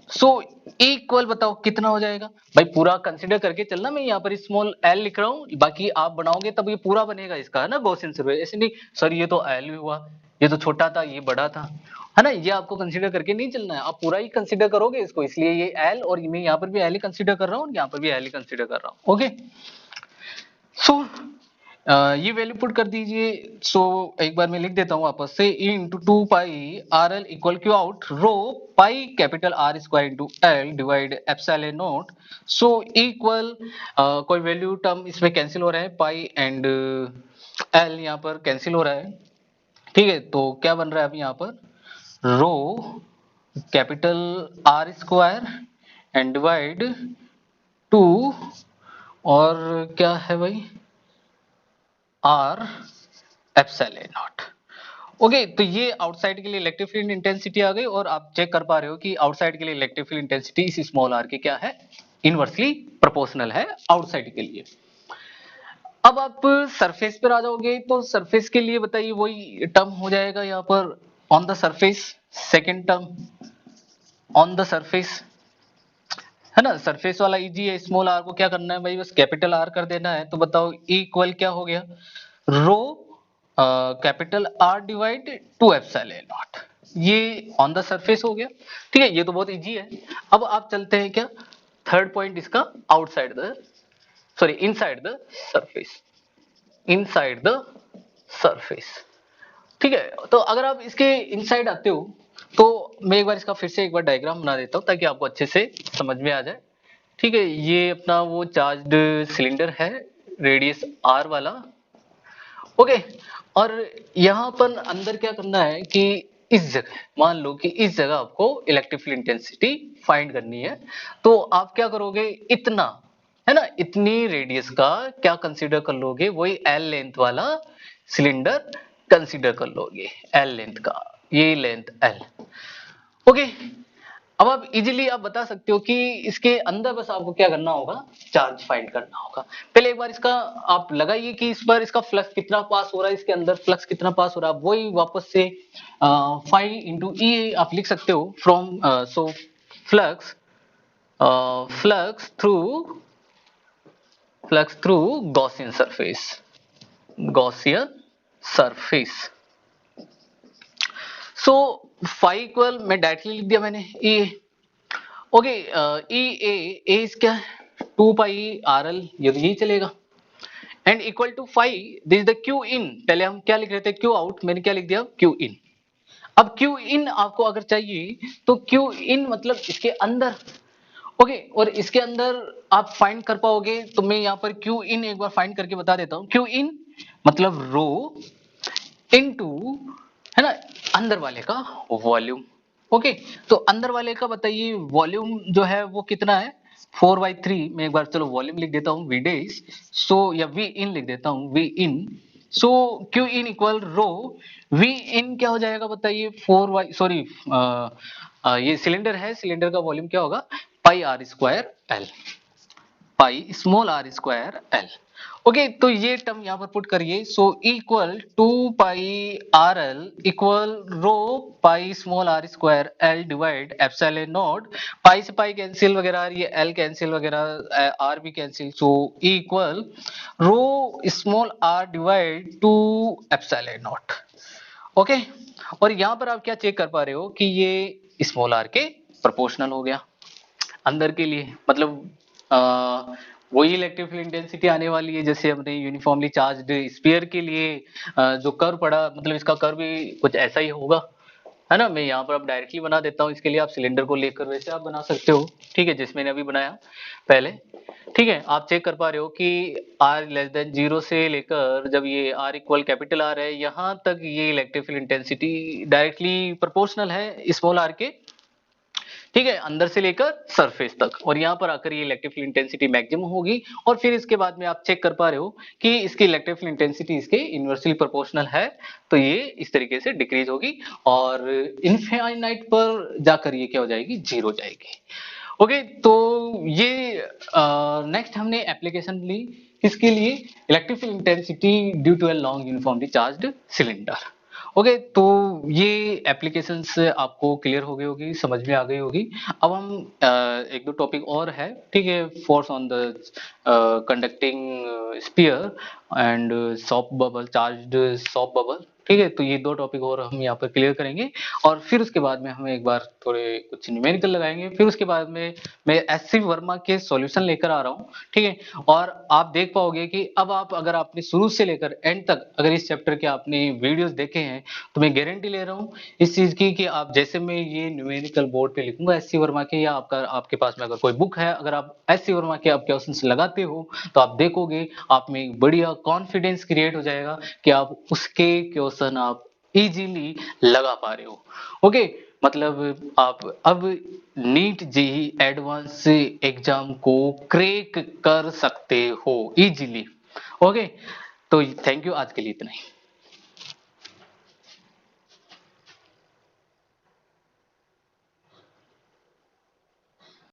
सो इक्वल बताओ कितना हो जाएगा भाई, पूरा कंसीडर करके चलना, मैं यहाँ पर स्मॉल एल लिख रहा हूँ, बाकी आप बनाओगे तब ये पूरा बनेगा इसका, है ना, गॉसियन सर्फेस। ऐसे नहीं सर ये तो एल हुआ, ये तो छोटा था ये बड़ा था, है ना, ये आपको कंसीडर करके नहीं चलना है, आप पूरा ही कंसीडर करोगे इसको, इसलिए ये एल, और मैं यहाँ पर भी एल ही कंसीडर कर रहा हूँ, यहाँ पर भी एल ही कंसीडर कर रहा हूँ। ओके, सो ये वैल्यू पुट कर दीजिए। सो एक बार मैं लिख देता हूँ वापस से, E into two pi R L equal Q out rho pi capital are square into L divide epsilon naught. So equal कोई वैल्यू टर्म इसमें कैंसिल हो रहा है, पाई एंड एल यहाँ पर कैंसिल हो रहा है, ठीक है। तो क्या बन रहा है अभी यहाँ पर, rho capital are square and divide two, और क्या है भाई, आर एप्सिलॉन नॉट। ओके, तो ये आउटसाइड के लिए इलेक्ट्रिक फील्ड इंटेंसिटी आ गई, और आप चेक कर पा रहे हो कि आउटसाइड के लिए इलेक्ट्रिक फील्ड इंटेंसिटी इस स्मॉल आर के क्या है, इनवर्सली प्रोपोर्शनल है आउटसाइड के लिए। अब आप सरफेस पर आ जाओगे, तो सरफेस के लिए बताइए वही टर्म हो जाएगा यहाँ पर, on the surface, second term on the surface, है ना, सरफेस वाला इजी है, स्मॉल आर को क्या करना है भाई, बस कैपिटल आर कर देना है। तो बताओ इक्वल क्या हो गया, rho capital r divide two epsilon naught, ये ऑन द सरफेस हो गया, ठीक है, ये तो बहुत इजी है। अब आप चलते हैं क्या, थर्ड पॉइंट इसका, outside the, sorry inside the surface, inside the surface, ठीक है। तो अगर आप इसके इनसाइड आते हो तो मैं एक बार इसका फिर से एक बार डायग्राम बना देता हूं ताकि आपको अच्छे से समझ में आ जाए, ठीक है। ये अपना वो चार्ज्ड सिलेंडर है, रेडियस आर वाला। ओके, और यहां पर अंदर क्या करना है कि इस जगह, मान लो कि इस जगह आपको इलेक्ट्रिक फील्ड इंटेंसिटी फाइंड करनी है, तो आप क्या करोगे, इतना, है ना, इतनी रेडियस का क्या कंसीडर कर लोगे, वही एल लेंथ वाला सिलेंडर कंसीडर कर लोगे, एल लेंथ का, ये लेंथ एल। ओके, अब आप इजीली आप बता सकते हो कि इसके अंदर बस आपको क्या करना होगा, चार्ज फाइंड करना होगा। पहले एक बार इसका आप लगाइए कि इस बार इसका फ्लक्स कितना पास हो रहा है, इसके अंदर फ्लक्स कितना पास हो रहा है, वही वापस से फाई इंटू ई आप लिख सकते हो from, so flux, flux through, flux through Gaussian surface, Gaussian surface. So phi equal मैं डायरेक्टली लिख दिया मैंने ई। ओके, ई ए इज क्या है, टू पाई आर एल, ये तो यही चलेगा, and equal to phi, this is the q in, पहले हम क्या लिख रहे थे क्यू आउट, मैंने क्या लिख दिया क्यू इन। अब क्यू इन आपको अगर चाहिए तो क्यू इन मतलब इसके अंदर, ओके, और इसके अंदर आप फाइंड कर पाओगे, तो मैं यहाँ पर क्यू इन एक बार फाइंड करके बता देता हूँ। क्यू इन मतलब रो इनटू, है ना, अंदर वाले का वॉल्यूम। ओके, तो अंदर वाले का बताइए वॉल्यूम जो है वो कितना है, 4/3, मैं एक बार चलो वॉल्यूम लिख देता हूँ वी डेज, सो या वी इन लिख देता हूँ v in. So q in equal rho v in क्या हो जाएगा बताइए, 4y, सॉरी ये सिलेंडर है, सिलेंडर का वॉल्यूम क्या होगा, pi are square l. Pi small are square l. Okay, तो ये टर्म यहां पर पुट करिए, so equal 2 pi R L equal rho pi small are square l divide epsilon naught, pi से पाई कैंसिल वगैरह, ये एल कैंसिल वगैरह, r भी cancel, so equal rho small r divide 2 epsilon naught. Okay, और यहां पर आप क्या चेक कर पा रहे हो कि ये स्मॉल आर के प्रोपोर्शनल हो गया अंदर के लिए, मतलब वही इलेक्ट्रिक फील्ड इंटेंसिटी आने वाली है जैसे हमने यूनिफॉर्मली चार्ज्ड स्फीयर के लिए जो कर्व पड़ा, मतलब इसका कर्व भी कुछ ऐसा ही होगा, है ना। मैं यहाँ पर अब डायरेक्टली बना देता हूँ, इसके लिए आप सिलेंडर को लेकर वैसे आप बना सकते हो, ठीक है, जिसमें मैंने अभी बनाया पहले। ठीक है, आप चेक कर पा रहे हो कि r लेस देन 0 से लेकर जब ये r इक्वल कैपिटल R है, यहाँ तक ये electric field intensity directly proportional है स्मॉल r के, ठीक है, अंदर से लेकर सरफेस तक, और यहाँ पर आकर ये इलेक्ट्रिक फील्ड इंटेंसिटी मैक्सिमम होगी, और फिर इसके बाद में आप चेक कर पा रहे हो कि इसकी इलेक्ट्रिक फील्ड इंटेंसिटी इसके इनवर्सली प्रोपोर्शनल है, तो ये इस तरीके से डिक्रीज होगी और इनफाइनाइट पर जाकर ये क्या हो जाएगी, जीरो हो जाएगी। ओके, तो ये नेक्स्ट हमने एप्लीकेशन ली किसके लिए, electric field intensity due to a long uniformly charged cylinder. Okay, तो ये एप्लीकेशंस आपको क्लियर हो गई होगी, समझ में आ गई होगी। अब हम एक दो टॉपिक और है, ठीक है, force on the conducting sphere and soft bubble, charged soft bubble, ठीक है, तो ये दो टॉपिक और हम यहाँ पर क्लियर करेंगे, और फिर उसके बाद में हम एक बार थोड़े कुछ न्यूमेरिकल लगाएंगे, फिर उसके बाद में मैं एस.सी. वर्मा के सॉल्यूशन लेकर आ रहा हूँ, ठीक है, और आप देख पाओगे कि अब आप अगर आपने शुरू से लेकर एंड तक अगर इस चैप्टर के आपने वीडियोस देखे हैं, तो मैं गारंटी ले रहा हूँ इस चीज की कि आप जैसे मैं ये न्यूमेरिकल बोर्ड पे लिखूंगा एस.सी. वर्मा के, या आपके पास में अगर कोई बुक है, अगर आप एस.सी. वर्मा के आप क्वेश्चंस लगाते हो, तो आप देखोगे आप में बढ़िया कॉन्फिडेंस क्रिएट हो जाएगा कि आप उसके क्वेश्चन आप इजीली लगा पा रहे हो। ओके, मतलब आप अब नीट जेईई एडवांस एग्जाम को क्रैक कर सकते हो इजीली। ओके, तो थैंक यू, आज के लिए इतना ही।